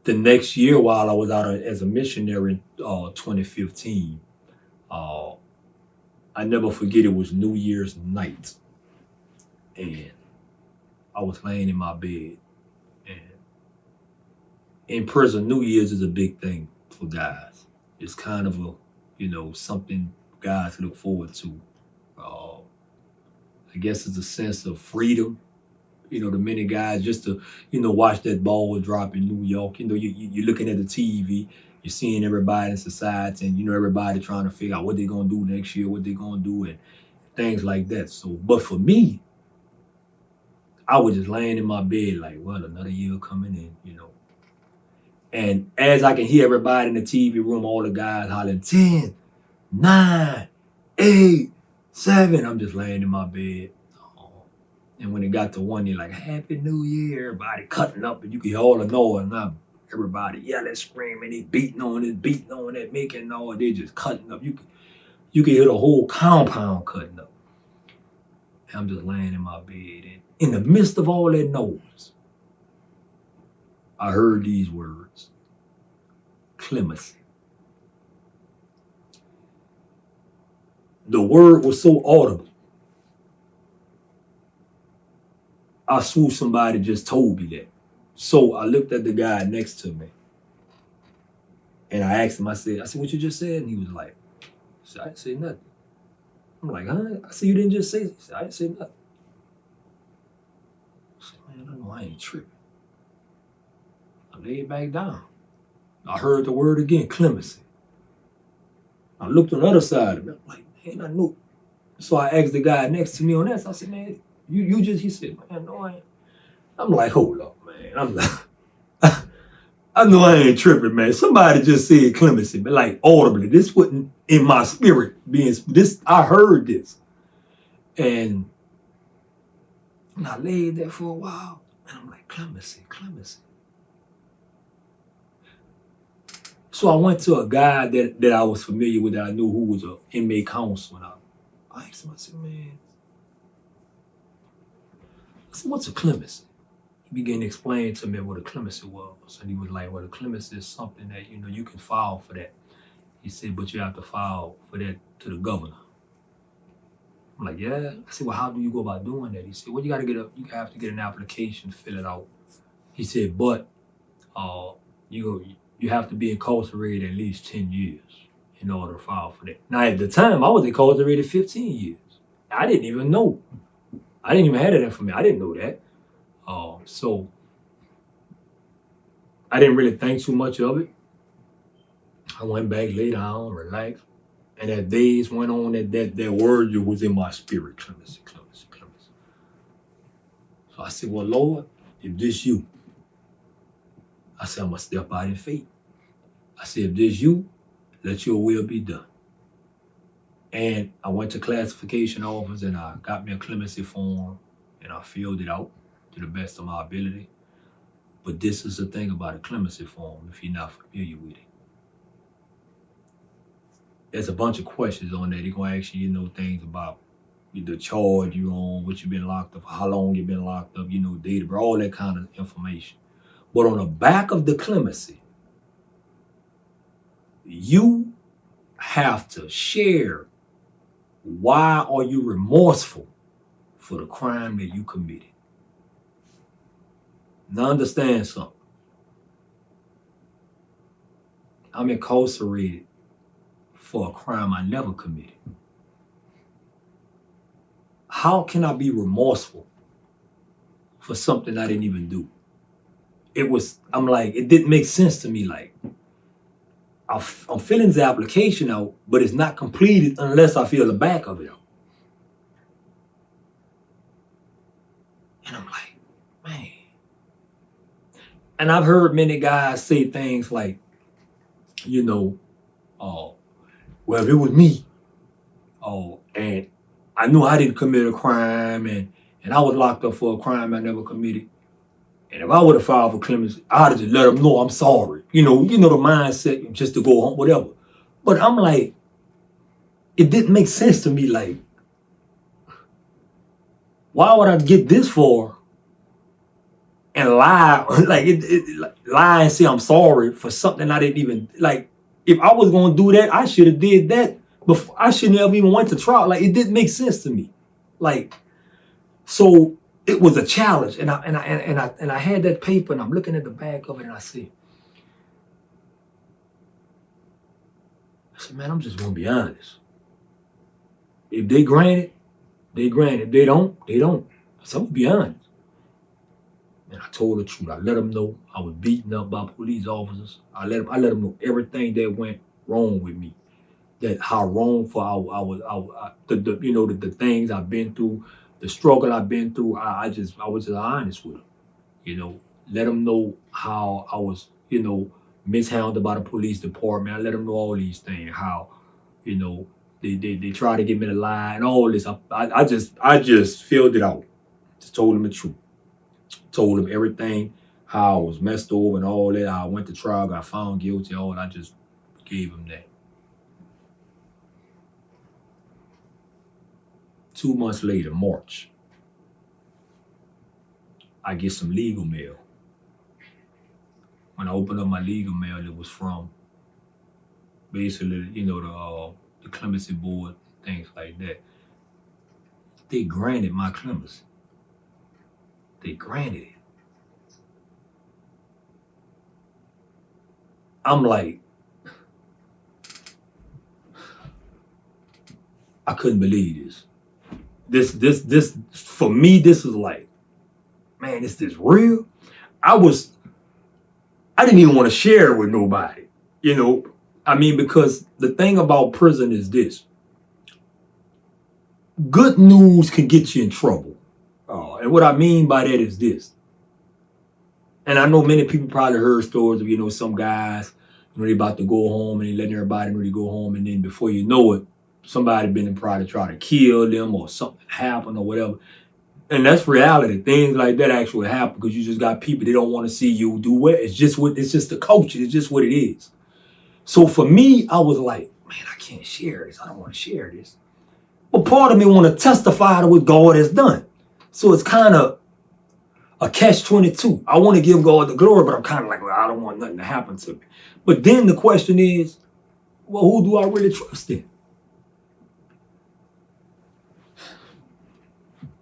The next year, while I was out as a missionary in 2015, I never forget, it was New Year's night. And I was laying in my bed. And in prison, New Year's is a big thing for guys. It's kind of something guys look forward to. I guess it's a sense of freedom. The many guys just to, watch that ball drop in New York. You're looking at the TV, you're seeing everybody in society, and everybody trying to figure out what they're gonna do next year, what they're gonna do, and things like that. So, but for me, I was just laying in my bed like, well, another year coming in, And as I can hear everybody in the TV room, all the guys hollering 10, 9, 8, 7. I'm just laying in my bed. And when it got to one, they're like, Happy New Year, everybody cutting up, and you can hear all the noise. And everybody yelling, screaming, they beating on it, making noise. They just cutting up. You can hear the whole compound cutting up. And I'm just laying in my bed. And in the midst of all that noise, I heard these words: clemency. The word was so audible. I swore somebody just told me that. So I looked at the guy next to me and I asked him, I said, what you just said? And he was like, I didn't say nothing. I'm like, huh? I said, you didn't just say it. He said, I didn't say nothing. I said, man, I know I ain't tripping. I laid back down. I heard the word again, clemency. I looked on the other side of me. I'm like, man, I knew. So I asked the guy next to me on that. So I said, man, he said, man, no, I ain't. I'm like, hold up, man. I'm like, I know I ain't tripping, man. Somebody just said clemency, but like audibly. This wasn't in my spirit being this. I heard this. And I laid there for a while. And I'm like, clemency. So I went to a guy that I was familiar with, that I knew, who was an inmate counsel. And I asked him, I said, man, what's a clemency? He began to explain to me what a clemency was. And he was like, well, a clemency is something that, you can file for that. He said, but you have to file for that to the governor. I'm like, yeah. I said, well, how do you go about doing that? He said, well, you have to get an application, fill it out. He said, but you have to be incarcerated at least 10 years in order to file for that. Now, at the time, I was incarcerated 15 years. I didn't even know. I didn't even have that information. I didn't know that. So I didn't really think too much of it. I went back, lay down, relaxed. And as days went on, that word was in my spirit, clemency. So I said, well, Lord, if this you, I said, I'm going to step out in faith. I said, if this you, let your will be done. And I went to classification office and I got me a clemency form and I filled it out to the best of my ability. But this is the thing about a clemency form, if you're not familiar with it. There's a bunch of questions on there. They're going to ask you, things about the charge you on, what you been locked up, how long you been locked up, date of birth, all that kind of information. But on the back of the clemency, you have to share why are you remorseful for the crime that you committed. Now understand something. I'm incarcerated for a crime I never committed. How can I be remorseful for something I didn't even do? It didn't make sense to me. Like, I'm filling the application out, but it's not completed unless I fill the back of it out. And I'm like, man. And I've heard many guys say things like, well, if it was me, and I knew I didn't commit a crime, and I was locked up for a crime I never committed, and if I would have filed for clemency, I'd have just let them know I'm sorry. The mindset just to go home, whatever. But I'm like, it didn't make sense to me. Like, why would I get this for and lie? Lie and say I'm sorry for something I didn't even like. If I was gonna do that, I should have did that before. I shouldn't have even went to trial. Like, it didn't make sense to me. Like, so it was a challenge, and I had that paper, and I'm looking at the back of it, and I said, man, I'm just gonna be honest. If they grant it, they grant it. If they don't, they don't. So I'm gonna be honest. And I told the truth. I let them know I was beaten up by police officers. I let them know everything that went wrong with me. That how wrong for the things I've been through, the struggle I've been through. I was just honest with them. Let them know how I was, mishandled by the police department. I let them know all these things. How, they try to get me to lie and all this. I just filled it out. Just told them the truth. Told them everything, how I was messed over and all that. How I went to trial, got found guilty, all that. I just gave them that. 2 months later, March, I get some legal mail. When I opened up my legal mail, it was from basically, the clemency board, things like that. They granted my clemency. They granted it. I'm like, I couldn't believe this. This for me, this is like, man, is this real? I didn't even want to share it with nobody, because the thing about prison is this. Good news can get you in trouble. And what I mean by that is this. And I know many people probably heard stories of, some guys, they about to go home and they letting everybody know they go home. And then before you know it, somebody been in probably try to kill them or something happened or whatever. And that's reality. Things like that actually happen because you just got people, they don't want to see you do well. It's just the culture. It's just what it is. So for me, I was like, man, I can't share this. I don't want to share this. But part of me want to testify to what God has done. So it's kind of a catch-22. I want to give God the glory, but I'm kind of like, well, I don't want nothing to happen to me. But then the question is, well, who do I really trust in?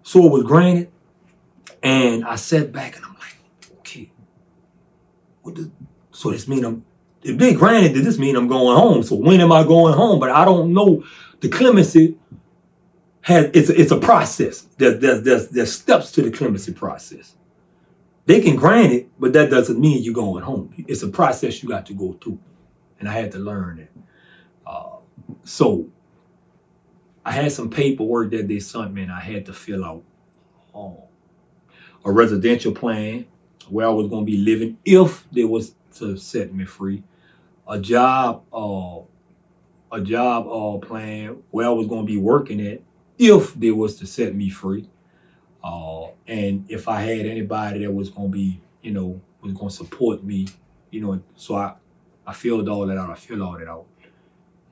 So it was granted, and I sat back and I'm like, okay, so this mean if they granted, does this mean I'm going home? So when am I going home? But I don't know. The clemency it's a process. There's steps to the clemency process. They can grant it, but that doesn't mean you're going home. It's a process you got to go through. And I had to learn that. So I had some paperwork that they sent me and I had to fill out a residential plan where I was going to be living if they was to set me free. A job plan where I was going to be working at if they was to set me free. And if I had anybody that was going to be, was going to support me, so I filled all that out. I filled all that out.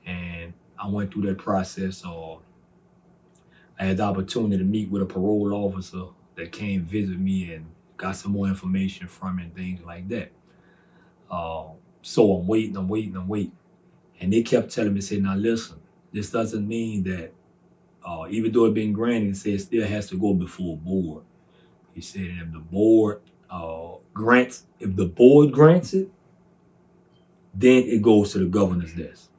And I went through that process. I had the opportunity to meet with a parole officer that came visit me and got some more information from him and things like that. So I'm waiting. And they kept telling me, say, now listen, this doesn't mean that even though it been granted, he said it still has to go before a board. He said if the board grants it, then it goes to the governor's desk.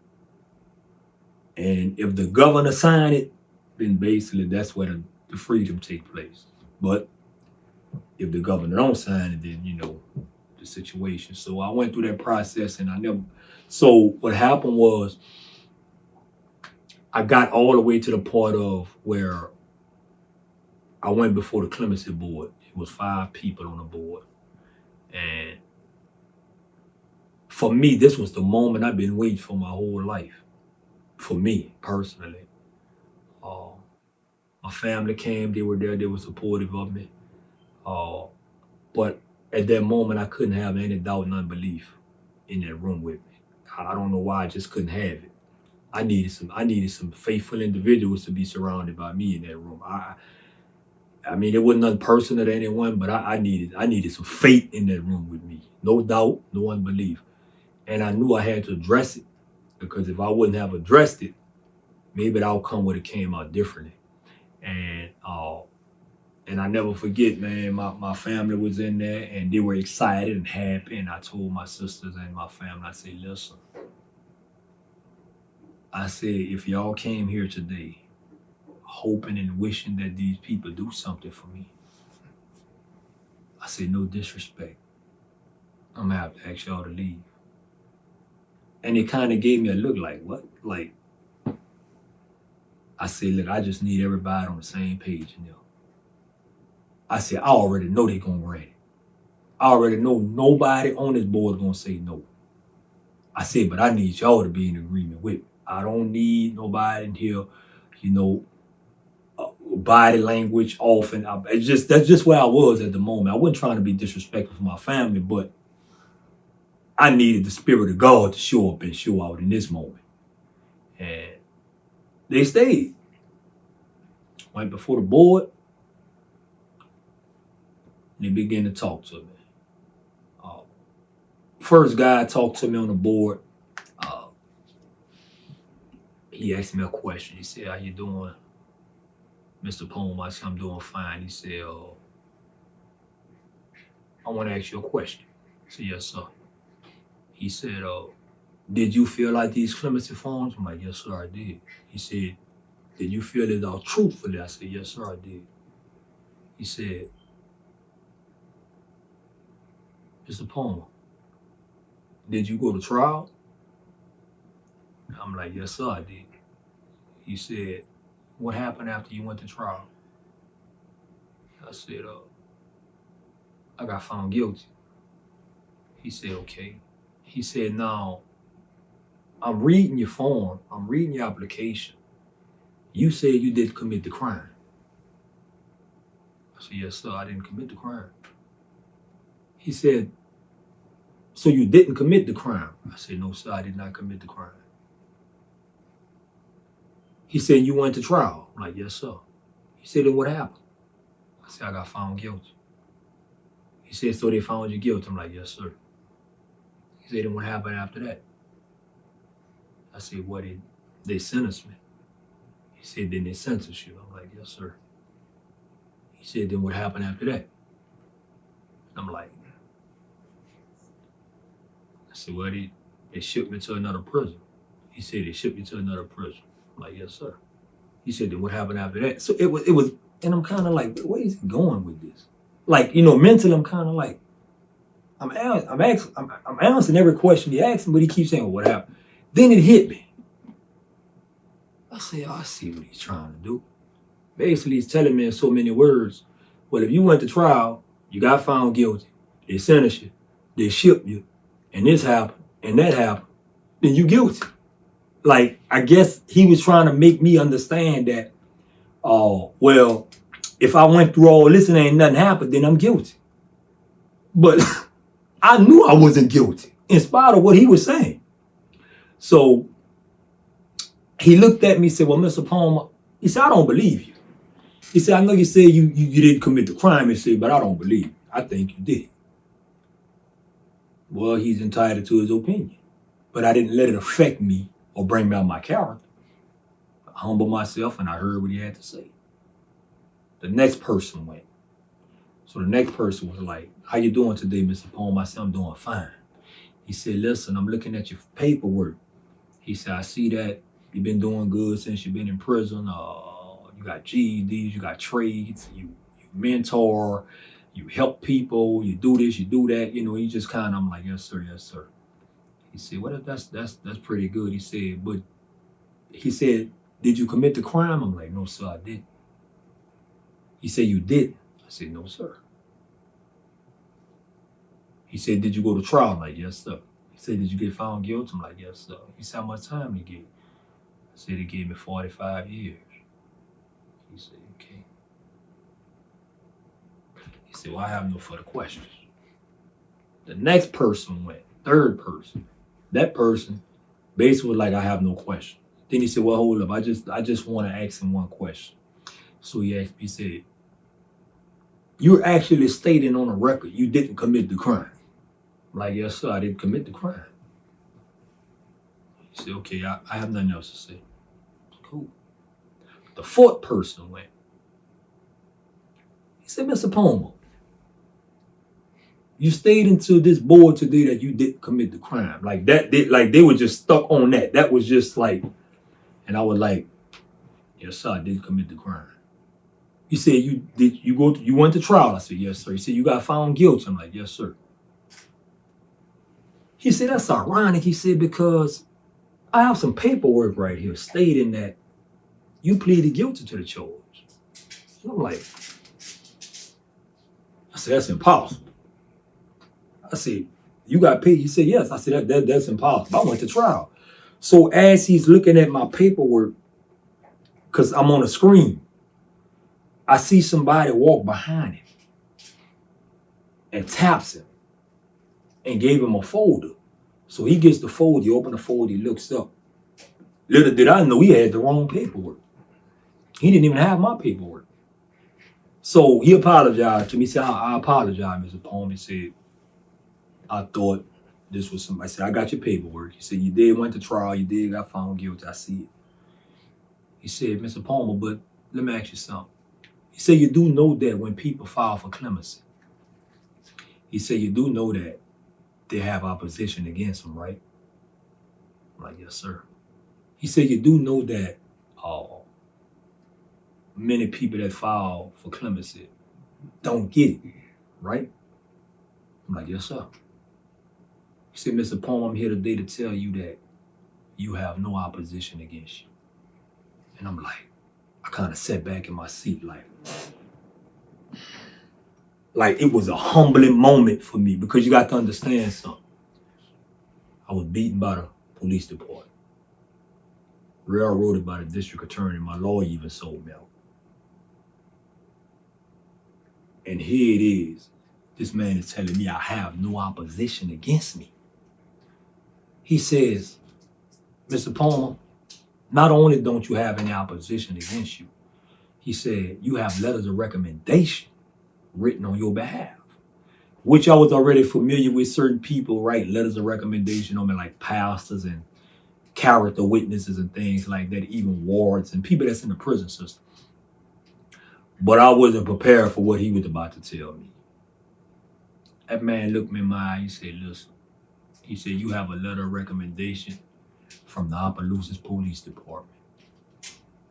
And if the governor sign it, then basically that's where the freedom take place. But if the governor don't sign it, then the situation. So I went through that process and so what happened was I got all the way to the point of where I went before the clemency board. It was 5 people on the board. And for me, this was the moment I've been waiting for my whole life. For me, personally. My family came, they were there, they were supportive of me. But at that moment, I couldn't have any doubt and unbelief in that room with me. I don't know why I just couldn't have it. I needed some faithful individuals to be surrounded by me in that room. I mean, it wasn't nothing personal to anyone, but I needed some faith in that room with me. No doubt, no unbelief. And I knew I had to address it, because if I wouldn't have addressed it, maybe the outcome would have came out differently. And I never forget, man, my family was in there and they were excited and happy. And I told my sisters and my family, I said, listen, I said, if y'all came here today hoping and wishing that these people do something for me, I said, no disrespect, I'm gonna have to ask y'all to leave. And it kind of gave me a look like, what? Like, I said, look, I just need everybody on the same page in there. I said, I already know they're gonna grant it. I already know nobody on this board is gonna say no. I said, but I need y'all to be in agreement with me. I don't need nobody in here, body language off. And that's just where I was at the moment. I wasn't trying to be disrespectful for my family, but I needed the Spirit of God to show up and show out in this moment. And they stayed. Went before the board. And they began to talk to me. First guy talked to me on the board. He asked me a question. He said, how you doing, Mr. Poem? I said, I'm doing fine. He said, I want to ask you a question. I said, yes, sir. He said, did you feel like these clemency forms? I'm like, yes, sir, I did. He said, did you feel it out truthfully? I said, yes, sir, I did. He said, Mr. Poem, did you go to trial? I'm like, yes, sir, I did. He said, what happened after you went to trial? I said, I got found guilty. He said, okay. He said, now, I'm reading your form. I'm reading your application. You said you didn't commit the crime. I said, yes, sir, I didn't commit the crime. He said, so you didn't commit the crime? I said, no, sir, I did not commit the crime. He said, you went to trial? I'm like, yes, sir. He said, then what happened? I said, I got found guilty. He said, so they found you guilty? I'm like, yes, sir. He said, then what happened after that? I said, well, they sentenced me. He said, then they sentenced you? I'm like, yes, sir. He said, then what happened after that? I'm like, I said, well, they shipped me to another prison. He said, they shipped me to another prison. I'm like, yes, sir. He said, then what happened after that? So it was, and I'm kind of like, where is he going with this? Like, mentally, I'm kind of like, I'm answering every question he asks me, but he keeps saying, well, what happened? Then it hit me. I said, I see what he's trying to do. Basically, he's telling me in so many words, well, if you went to trial, you got found guilty, they sentenced you, they shipped you, and this happened, and that happened, then you guilty. Like, I guess he was trying to make me understand that, well, if I went through all this and ain't nothing happened, then I'm guilty. But I knew I wasn't guilty, in spite of what he was saying. So he looked at me and said, well, Mr. Palmer, he said, I don't believe you. He said, I know you said you didn't commit the crime. He said, but I don't believe it. I think you did. Well, he's entitled to his opinion. But I didn't let it affect me or bring me out my character. I humbled myself and I heard what he had to say. The next person went. So the next person was like, how you doing today, Mr. Palm? I said, I'm doing fine. He said, listen, I'm looking at your paperwork. He said, I see that you've been doing good since you've been in prison. You got GEDs, you got trades, you mentor, you help people, you do this, you do that. You know, he just kind of, I'm like, yes, sir, yes, sir. He said, well, that's pretty good. He said, but he said, did you commit the crime? I'm like, no, sir, I didn't. He said, you didn't. I said, no, sir. He said, did you go to trial? I'm like, yes, sir. He said, did you get found guilty? I'm like, yes, sir. He said, how much time he gave? I said, he gave me 45 years. He said, okay. He said, well, I have no further questions. The next person went, third person. That person basically was like, I have no question. Then he said, well, hold up. I just want to ask him one question. So he asked me, he said, you're actually stating on the record you didn't commit the crime. I'm like, yes, sir, I didn't commit the crime. He said, okay, I have nothing else to say. Cool. The fourth person went. He said, Mr. Palmer, you stayed into this board today that you didn't commit the crime. Like that, they were just stuck on that. That was just like, and I was like, yes, sir, I didn't commit the crime. He said, you went to trial? I said, yes, sir. He said, you got found guilty? I'm like, yes, sir. He said, that's ironic. He said, because I have some paperwork right here stating that you pleaded guilty to the charge. And I'm like, I said, that's impossible. I said, you got paid? He said, yes. I said, that's impossible. I went to trial. So as he's looking at my paperwork, because I'm on a screen, I see somebody walk behind him and taps him and gave him a folder. So he gets the folder, he opens the folder, he looks up. Little did I know he had the wrong paperwork. He didn't even have my paperwork. So he apologized to me. He said, I apologize, Mr. Palm. He said, I thought this was somebody. I said, I got your paperwork. He said, you did went to trial, you did got found guilty. I see it. He said, Mr. Palmer, but let me ask you something. He said, you do know that when people file for clemency, he said, you do know that they have opposition against them, right? I'm like, yes, sir. He said, you do know that many people that file for clemency don't get it, right? I'm like, yes, sir. He said, Mr. Palmer, I'm here today to tell you that you have no opposition against you. And I'm like, I kind of sat back in my seat like it was a humbling moment for me, because you got to understand something. I was beaten by the police department, railroaded by the district attorney. My lawyer even sold me out. And here it is. This man is telling me I have no opposition against me. He says, Mr. Palmer, not only don't you have any opposition against you, he said, you have letters of recommendation written on your behalf, which I was already familiar with. Certain people write letters of recommendation on me, like pastors and character witnesses and things like that, even wards and people that's in the prison system. But I wasn't prepared for what he was about to tell me. That man looked me in my eye. He said, listen, he said, you have a letter of recommendation from the Opelousas Police Department.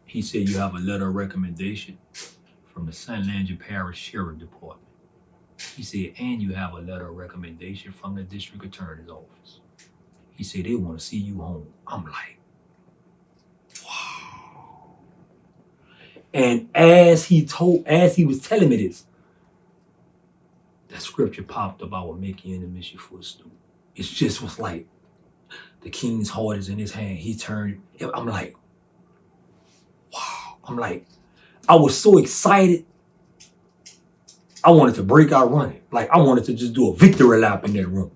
He said, you have a letter of recommendation from the St. Landry Parish Sheriff Department. He said, and you have a letter of recommendation from the district attorney's office. He said, they want to see you home. I'm like, wow. And as he was telling me this, that scripture popped up, I will make you enemies your footstool. It just was like, the king's heart is in his hand. He turned. I'm like, wow. I'm like, I was so excited. I wanted to break out running. Like, I wanted to just do a victory lap in that room.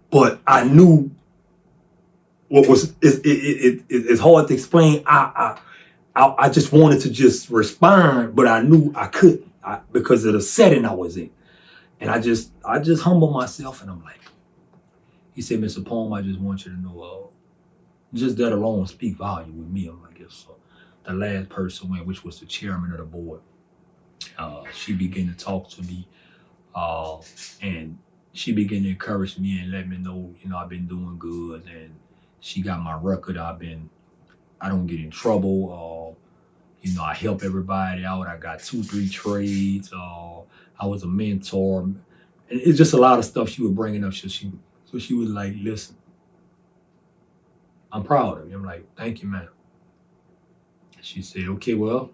But I knew what was, it's hard to explain. I just wanted to just respond, but I knew I couldn't because of the setting I was in. And I just humbled myself, and I'm like, he said, Mr. Palm, I just want you to know, just that alone speak volume with me. I'm like, yes, so the last person went, which was the chairman of the board. She began to talk to me, and she began to encourage me and let me know, I've been doing good, and she got my record. I don't get in trouble. I help everybody out. I got 2-3 trades. I was a mentor. And it's just a lot of stuff she was bringing up. So she was like, listen, I'm proud of you. I'm like, thank you, man. She said, okay, well,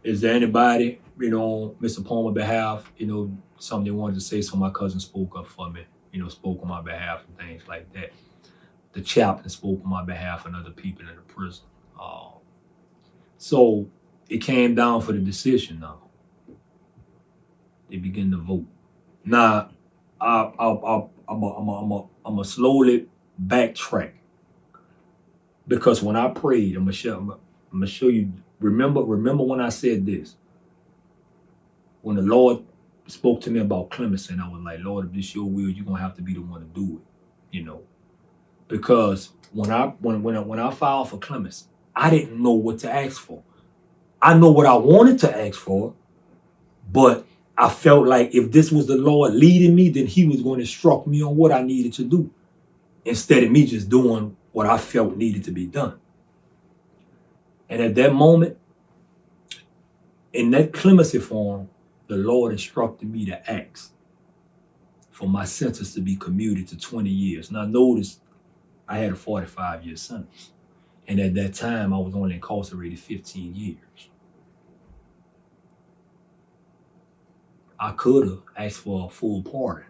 is there anybody, Mr. Palmer behalf, something they wanted to say? So my cousin spoke up for me, spoke on my behalf and things like that. The chaplain spoke on my behalf and other people in the prison. So it came down for the decision now. They begin to vote. Now, I'm a slowly backtrack, because when I prayed, I'm gonna show you. Remember when I said this? When the Lord spoke to me about clemency, and I was like, Lord, if this your will, you're gonna have to be the one to do it, because when I filed for clemency, I didn't know what to ask for. I know what I wanted to ask for, but I felt like if this was the Lord leading me, then he was going to instruct me on what I needed to do, instead of me just doing what I felt needed to be done. And at that moment, in that clemency form, the Lord instructed me to ask for my sentence to be commuted to 20 years. Now notice, I had a 45-year sentence. And at that time, I was only incarcerated 15 years. I could have asked for a full pardon.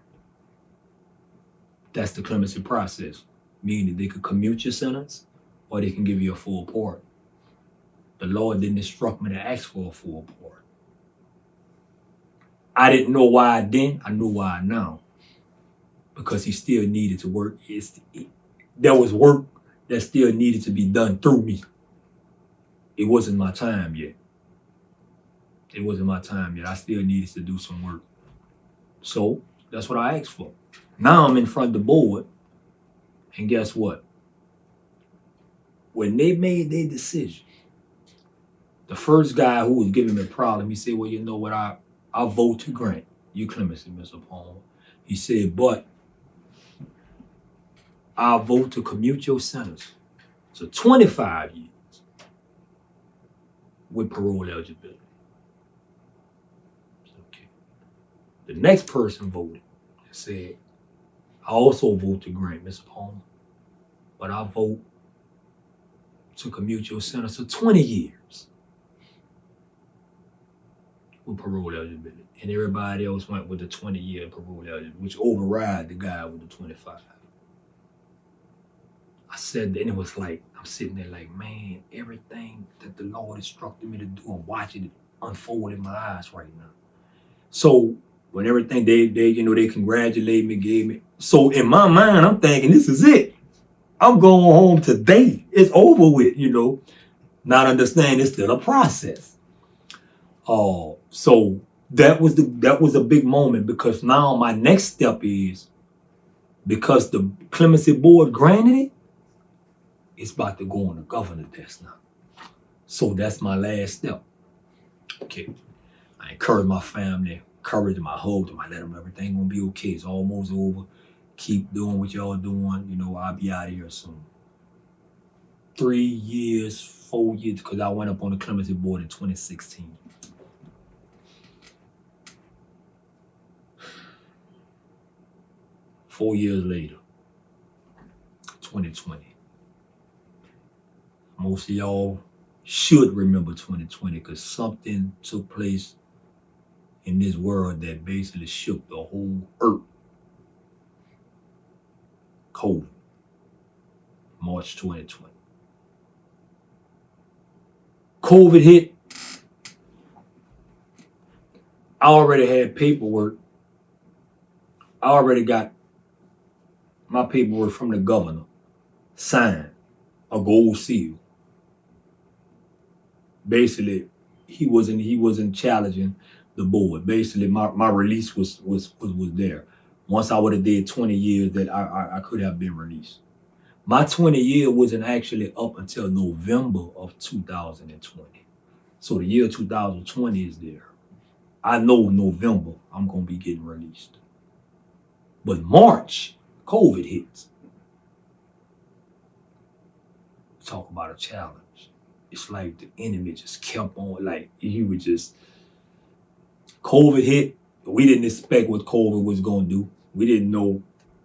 That's the clemency process, meaning they could commute your sentence or they can give you a full pardon. The Lord didn't instruct me to ask for a full pardon. I didn't know why I didn't. I knew why now. Because he still needed to work. There was work that still needed to be done through me. It wasn't my time yet. I still needed to do some work. So that's what I asked for. Now I'm in front of the board, and guess what? When they made their decision, the first guy who was giving me a problem, he said, well, you know what, I vote to grant you clemency, Mr. Palmer. He said, but I vote to commute your sentence to 25 years with parole eligibility. Okay. The next person voted and said, I also vote to grant, Mr. Palmer, but I vote to commute your sentence to 20 years with parole eligibility. And everybody else went with the 20-year parole eligibility, which override the guy with the 25. I said that, and it was like, I'm sitting there like, man, everything that the Lord instructed me to do, I'm watching it unfold in my eyes right now. So when everything they congratulate me, gave me. So in my mind, I'm thinking, this is it. I'm going home today. It's over with, Not understanding it's still a process. So that was a big moment, because now my next step is, because the clemency board granted it, it's about to go on the governor desk now. So that's my last step. Okay. I encourage my family, encourage them, I hug them, I let them know everything gonna be okay. It's almost over. Keep doing what y'all doing. I'll be out of here soon. 3 years, 4 years, because I went up on the clemency board in 2016. Four years later, 2020. Most of y'all should remember 2020, because something took place in this world that basically shook the whole earth. COVID, March 2020. COVID hit. I already had paperwork. I already got my paperwork from the governor, signed, a gold seal. basically he wasn't challenging the board. Basically, my release was there. Once I would have did 20 years, that I could have been released. My 20 year wasn't actually up until November of 2020. So the year 2020 is there. I know November I'm gonna be getting released. But March, COVID hits. Talk about a challenge. It's like the enemy just kept on, like he would just, COVID hit. We didn't expect what COVID was gonna do. We didn't know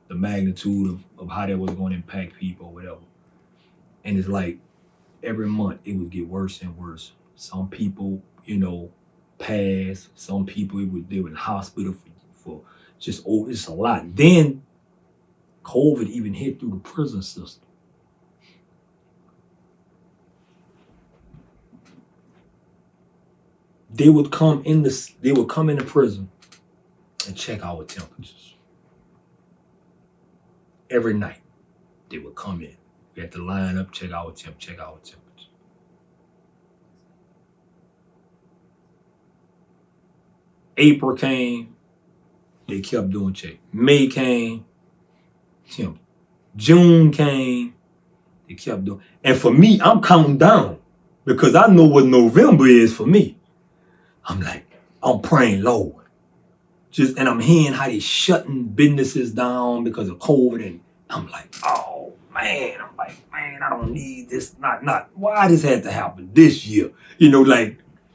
the magnitude of how that was gonna impact people or whatever. And it's like every month it would get worse and worse. Some people, passed. Some people they were in hospital for just it's a lot. Then COVID even hit through the prison system. They would come in the prison and check our temperatures. Every night they would come in. We had to line up, check our temperature. April came, they kept doing check. May came, temp. June came, they kept doing. And for me, I'm counting down because I know what November is for me. I'm like, I'm praying, Lord. And I'm hearing how they shutting businesses down because of COVID. And I'm like, oh man, I don't need this. Not why this had to happen this year.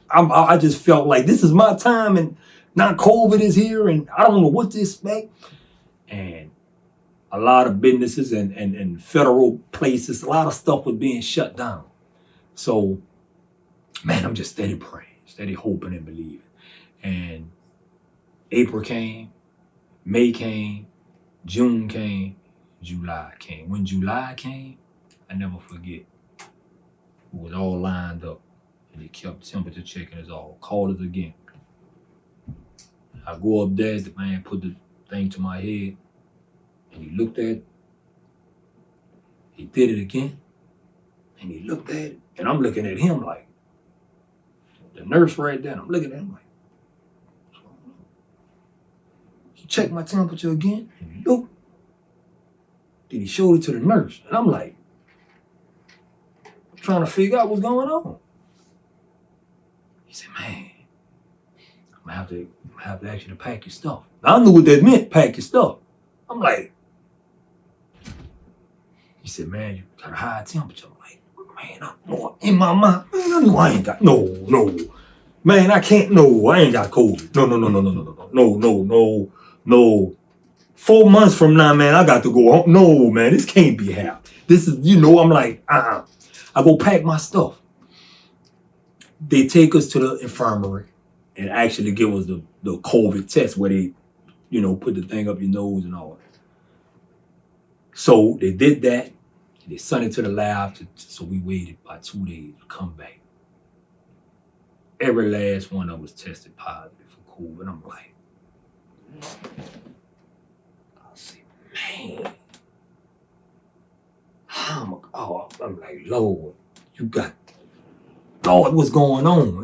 I just felt like this is my time and now COVID is here and I don't know what to expect. And a lot of businesses and federal places, a lot of stuff was being shut down. So, man, I'm just steady praying, steady hoping and believing. And April came, May came, June came, July came. When July came, I never forget. It was all lined up. And they kept temperature checking us all. Called us again. I go up there, the man put the thing to my head, and he looked at it. He did it again, and he looked at it, and I'm looking at him like, the nurse right there, and I'm looking at him like, what's going on? He checked my temperature again, and he looked. Then he showed it to the nurse, and I'm like, trying to figure out what's going on. He said, man, I'm gonna have to ask you to pack your stuff. Now, I knew what that meant, pack your stuff. I'm like, he said, man, you got a high temperature. I'm like, man, I know in my mind, man, I know I ain't got, no. Man, I can't, no, I ain't got COVID. No. 4 months from now, man, I got to go home. No, man, this can't be happening. This is, I'm like, I go pack my stuff. They take us to the infirmary and actually give us the COVID test where they, put the thing up your nose and all that. So they did that. They sent it to the lab. So we waited about 2 days to come back. Every last one of us tested positive for COVID. I'm like, I said, man. I'm like, Lord, you got, Lord, what's going on?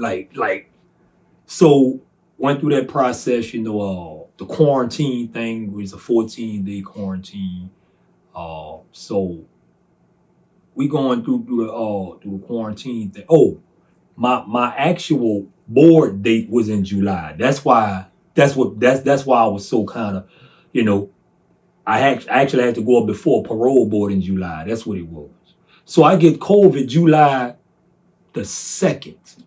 So went through that process, the quarantine thing was a 14-day quarantine. So we going through the quarantine thing. Oh, my actual board date was in July. That's why I was so kind of, I actually had to go up before parole board in July. That's what it was. So I get COVID July the 2nd.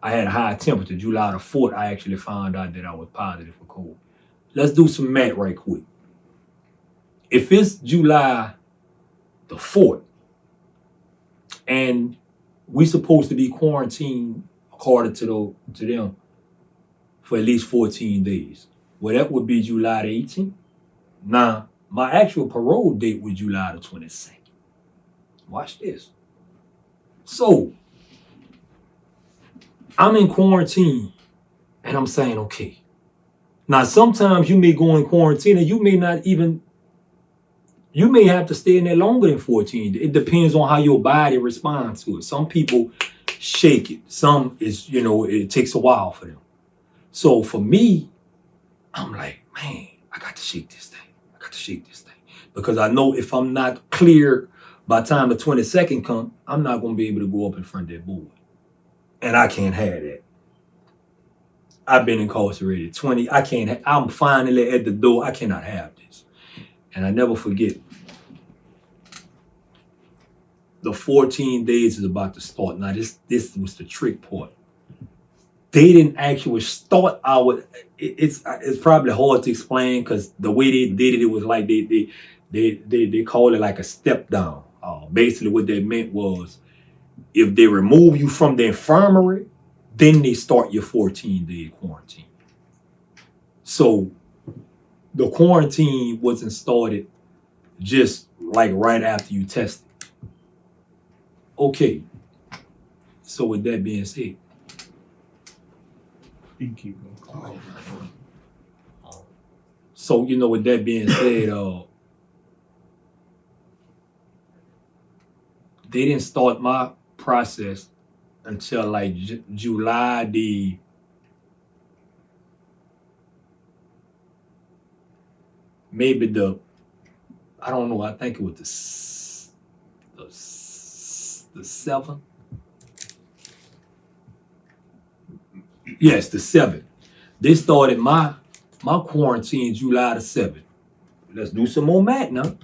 I had a high temperature. July the 4th, I actually found out that I was positive for COVID. Let's do some math right quick. If it's July the 4th, and we supposed to be quarantined according to them for at least 14 days, well, that would be July the 18th. Now, my actual parole date was July the 22nd. Watch this. So, I'm in quarantine, and I'm saying, okay. Now, sometimes you may go in quarantine, and you may You may have to stay in there longer than 14 days. It depends on how your body responds to it. Some people shake it. Some is, it takes a while for them. So for me, I'm like, man, I got to shake this thing. I got to shake this thing. Because I know if I'm not clear by the time the 22nd comes, I'm not going to be able to go up in front of that board. And I can't have that. I've been incarcerated 20. I'm finally at the door. I cannot have this. And I never forget, the 14 days is about to start. Now, this was the trick part. They didn't actually start it's probably hard to explain because the way they did it, it was like they call it like a step down. Basically what that meant was if they remove you from the infirmary, then they start your 14-day quarantine. So the quarantine wasn't started just like right after you tested. Okay. So with that being said, so with that being said, they didn't start my process until like July I don't know, I think it was the 7th. Yes, the 7th. They started my quarantine July the 7th. Let's do some more math now.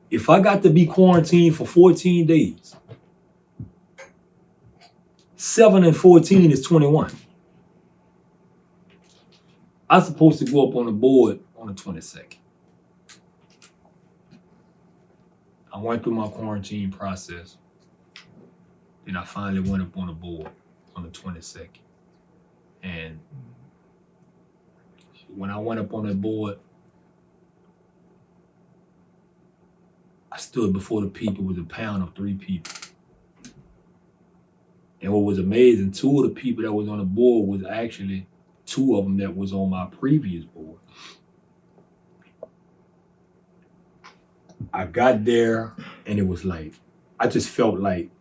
If I got to be quarantined for 14 days, 7 and 14 is 21. I'm supposed to go up on the board on the 22nd. I went through my quarantine process. Then I finally went up on the board on the 22nd. And when I went up on that board, I stood before the people with a panel of 3 people. And what was amazing, 2 of the people that was on the board was actually 2 of them that was on my previous board. I got there and it was like, I just felt like,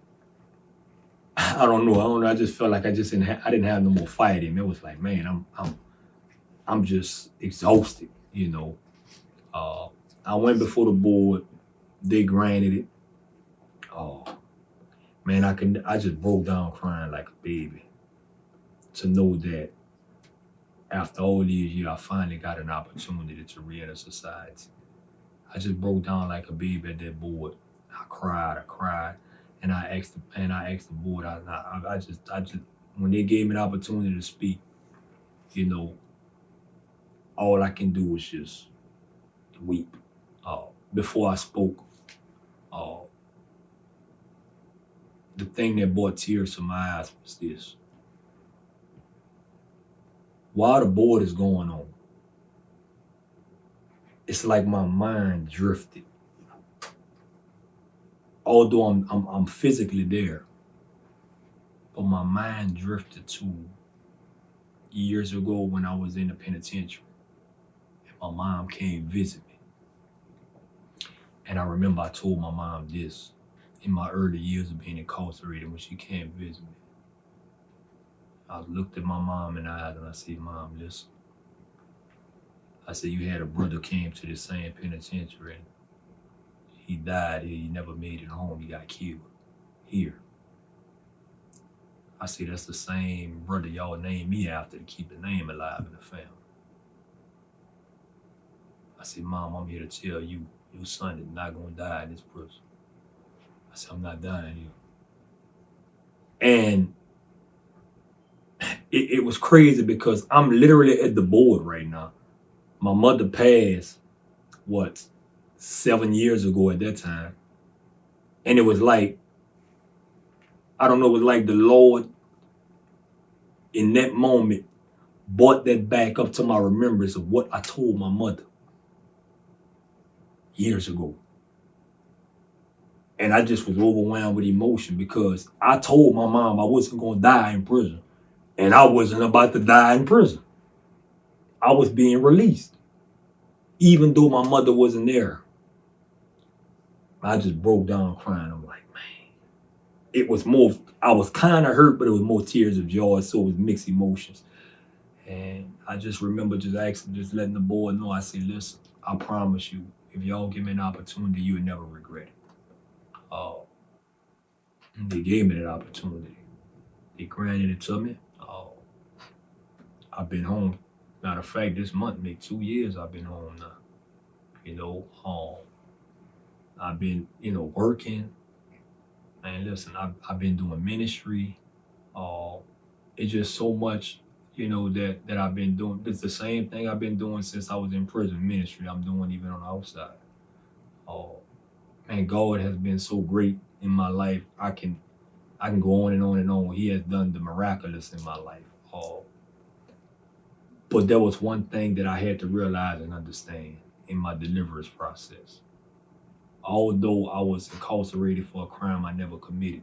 I don't know. I just felt like I didn't have no more fight in me. It was like, man, I'm just exhausted, I went before the board. They granted it. Man, I just broke down crying like a baby to know that after all these years, I finally got an opportunity to re-enter society. I just broke down like a baby at that board. I cried, and I asked the board. I just when they gave me the opportunity to speak, all I can do was just weep. Before I spoke, the thing that brought tears to my eyes was this. While the board is going on, it's like my mind drifted. Although I'm physically there, but my mind drifted to years ago when I was in the penitentiary. And my mom came visit me. And I remember I told my mom this in my early years of being incarcerated when she came visit me. I looked at my mom in the eyes and I said, Mom, listen. I said, you had a brother came to the same penitentiary and he died. He never made it home. He got killed here. I said, that's the same brother y'all named me after to keep the name alive in the family. I said, Mom, I'm here to tell you, your son is not going to die in this prison. I said, I'm not dying here. And it was crazy because I'm literally at the board right now. My mother passed, 7 years ago at that time. And it was like, I don't know, it was like the Lord in that moment brought that back up to my remembrance of what I told my mother years ago. And I just was overwhelmed with emotion because I told my mom I wasn't going to die in prison. And I wasn't about to die in prison. I was being released, even though my mother wasn't there. I just broke down crying. I'm like, man, it was more, I was kind of hurt, but it was more tears of joy. So it was mixed emotions. And I just remember just asking, just letting the boy know, I said, listen, I promise you, if y'all give me an opportunity, you would never regret it. Uh, they gave me that opportunity. They granted it to me. I've been home. Matter of fact, this month make 2 years I've been home now. I've been, working. And listen, I've been doing ministry. Uh, it's just so much, that I've been doing. It's the same thing I've been doing since I was in prison. Ministry I'm doing even on the outside. Uh, and God has been so great in my life. I can go on and on and on. He has done the miraculous in my life. But there was one thing that I had to realize and understand in my deliverance process. Although I was incarcerated for a crime I never committed,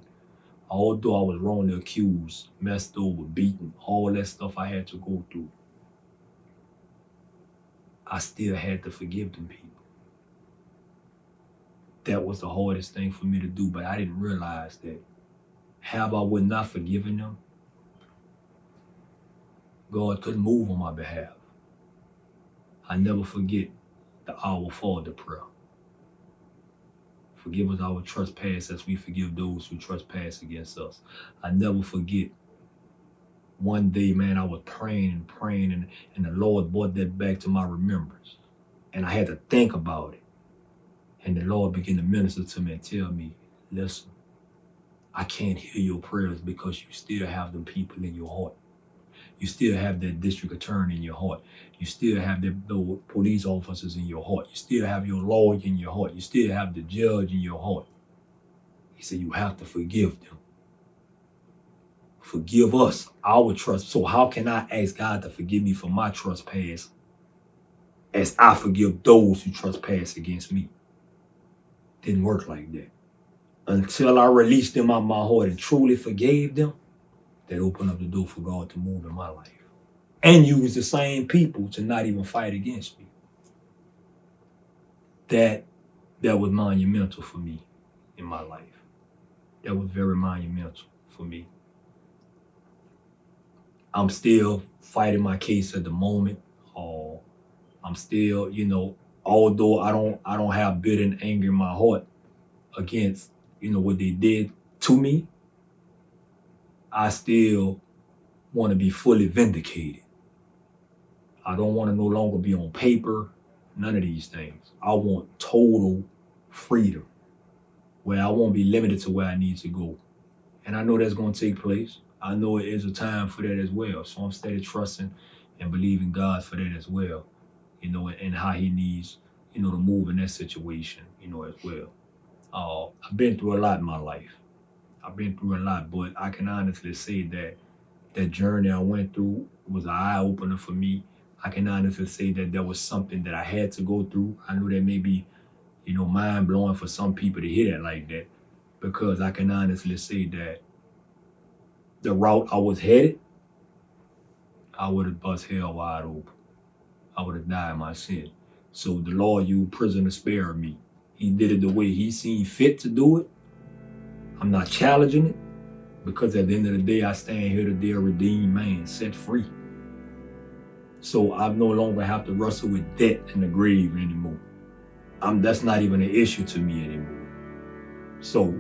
although I was wrongly accused, messed over, beaten, all that stuff I had to go through, I still had to forgive them people. That was the hardest thing for me to do, but I didn't realize that have I would not forgiven them, God couldn't move on my behalf. I never forget the Our Father prayer. Forgive us our trespass as we forgive those who trespass against us. I never forget. One day, man, I was praying, and the Lord brought that back to my remembrance. And I had to think about it. And the Lord began to minister to me and tell me, listen, I can't hear your prayers because you still have them people in your heart. You still have that district attorney in your heart. You still have the police officers in your heart. You still have your lawyer in your heart. You still have the judge in your heart. He said, you have to forgive them. Forgive us our trust. So how can I ask God to forgive me for my trespass as I forgive those who trespass against me? Didn't work like that. Until I released them out of my heart and truly forgave them, that opened up the door for God to move in my life. And use the same people to not even fight against me. That was monumental for me in my life. That was very monumental for me. I'm still fighting my case at the moment. I'm still, although I don't have bitter and anger in my heart against, what they did to me, I still want to be fully vindicated. I don't want to no longer be on paper, none of these things. I want total freedom where I won't be limited to where I need to go. And I know that's going to take place. I know it is a time for that as well. So I'm steady trusting and believing God for that as well, and how he needs, to move in that situation, as well. I've been through a lot in my life. I've been through a lot, but I can honestly say that that journey I went through was an eye-opener for me. I can honestly say that there was something that I had to go through. I know that may be, mind-blowing for some people to hear that like that, because I can honestly say that the route I was headed, I would have bust hell wide open. I would have died in my sin. So the Lord used prison to spare me. He did it the way he seen fit to do it. I'm not challenging it, because at the end of the day, I stand here today a redeemed man, set free. So I no longer have to wrestle with death in the grave anymore. That's not even an issue to me anymore. So,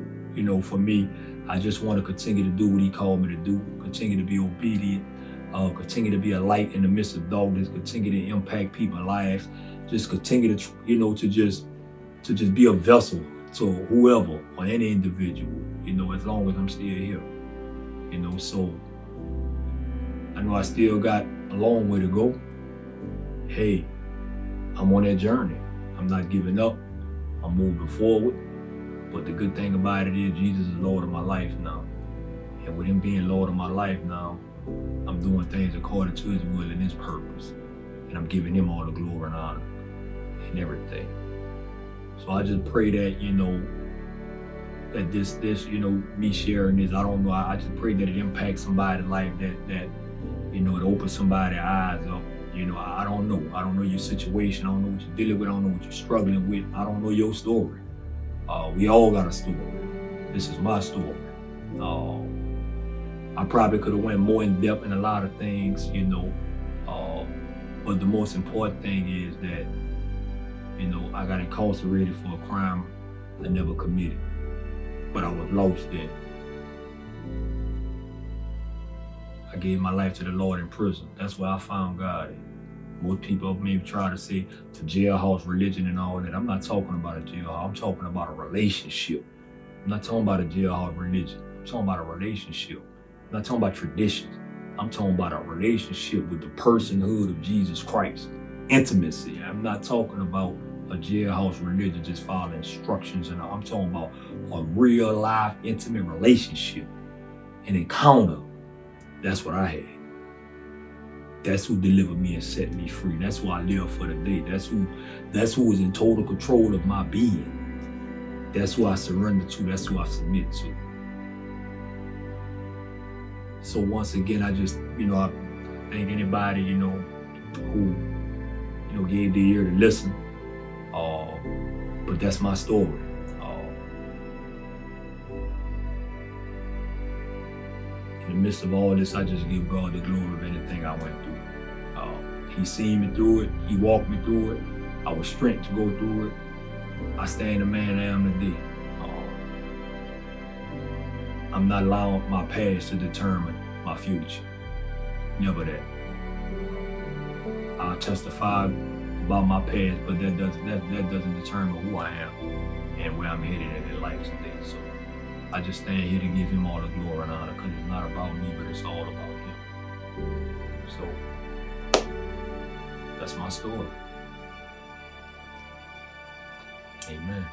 for me, I just want to continue to do what he called me to do, continue to be obedient, continue to be a light in the midst of darkness, continue to impact people's lives, just continue to, to just be a vessel to whoever or any individual, as long as I'm still here, so I know I still got a long way to go. Hey, I'm on that journey. I'm not giving up. I'm moving forward. But the good thing about it is Jesus is Lord of my life now. And with him being Lord of my life now, I'm doing things according to his will and his purpose. And I'm giving him all the glory and honor and everything. So I just pray that, that this, me sharing this, I don't know, I just pray that it impacts somebody's life, that it opens somebody's eyes up. I don't know your situation. I don't know what you're dealing with. I don't know what you're struggling with. I don't know your story. We all got a story. This is my story. I probably could have went more in depth in a lot of things, you know, but the most important thing is that, you know, I got incarcerated for a crime I never committed, but I was lost in. I gave my life to the Lord in prison. That's where I found God at. Most people maybe try to say to jailhouse religion and all that. I'm not talking about a jailhouse. I'm talking about a relationship. I'm not talking about a jailhouse religion. I'm talking about a relationship. I'm not talking about traditions. I'm talking about a relationship with the personhood of Jesus Christ. Intimacy. I'm not talking about a jailhouse religion just following instructions and all. I'm talking about a real life intimate relationship, an encounter. That's what I had. That's who delivered me and set me free. That's who I live for today. That's who is in total control of my being. That's who I surrender to. That's who I submit to. So once again, I just, you know, I thank anybody, you know, who, you know, gave the ear to listen. But that's my story. In the midst of all this, I just give God the glory of anything I went through. He seen me through it. He walked me through it. I was strength to go through it. I stand the man I am today. I'm not allowing my past to determine my future. Never that. I'll testify about my past, but that doesn't determine who I am and where I'm headed in life today. So I just stand here to give him all the glory and honor, because it's not about me, but it's all about him. So that's my story. Amen.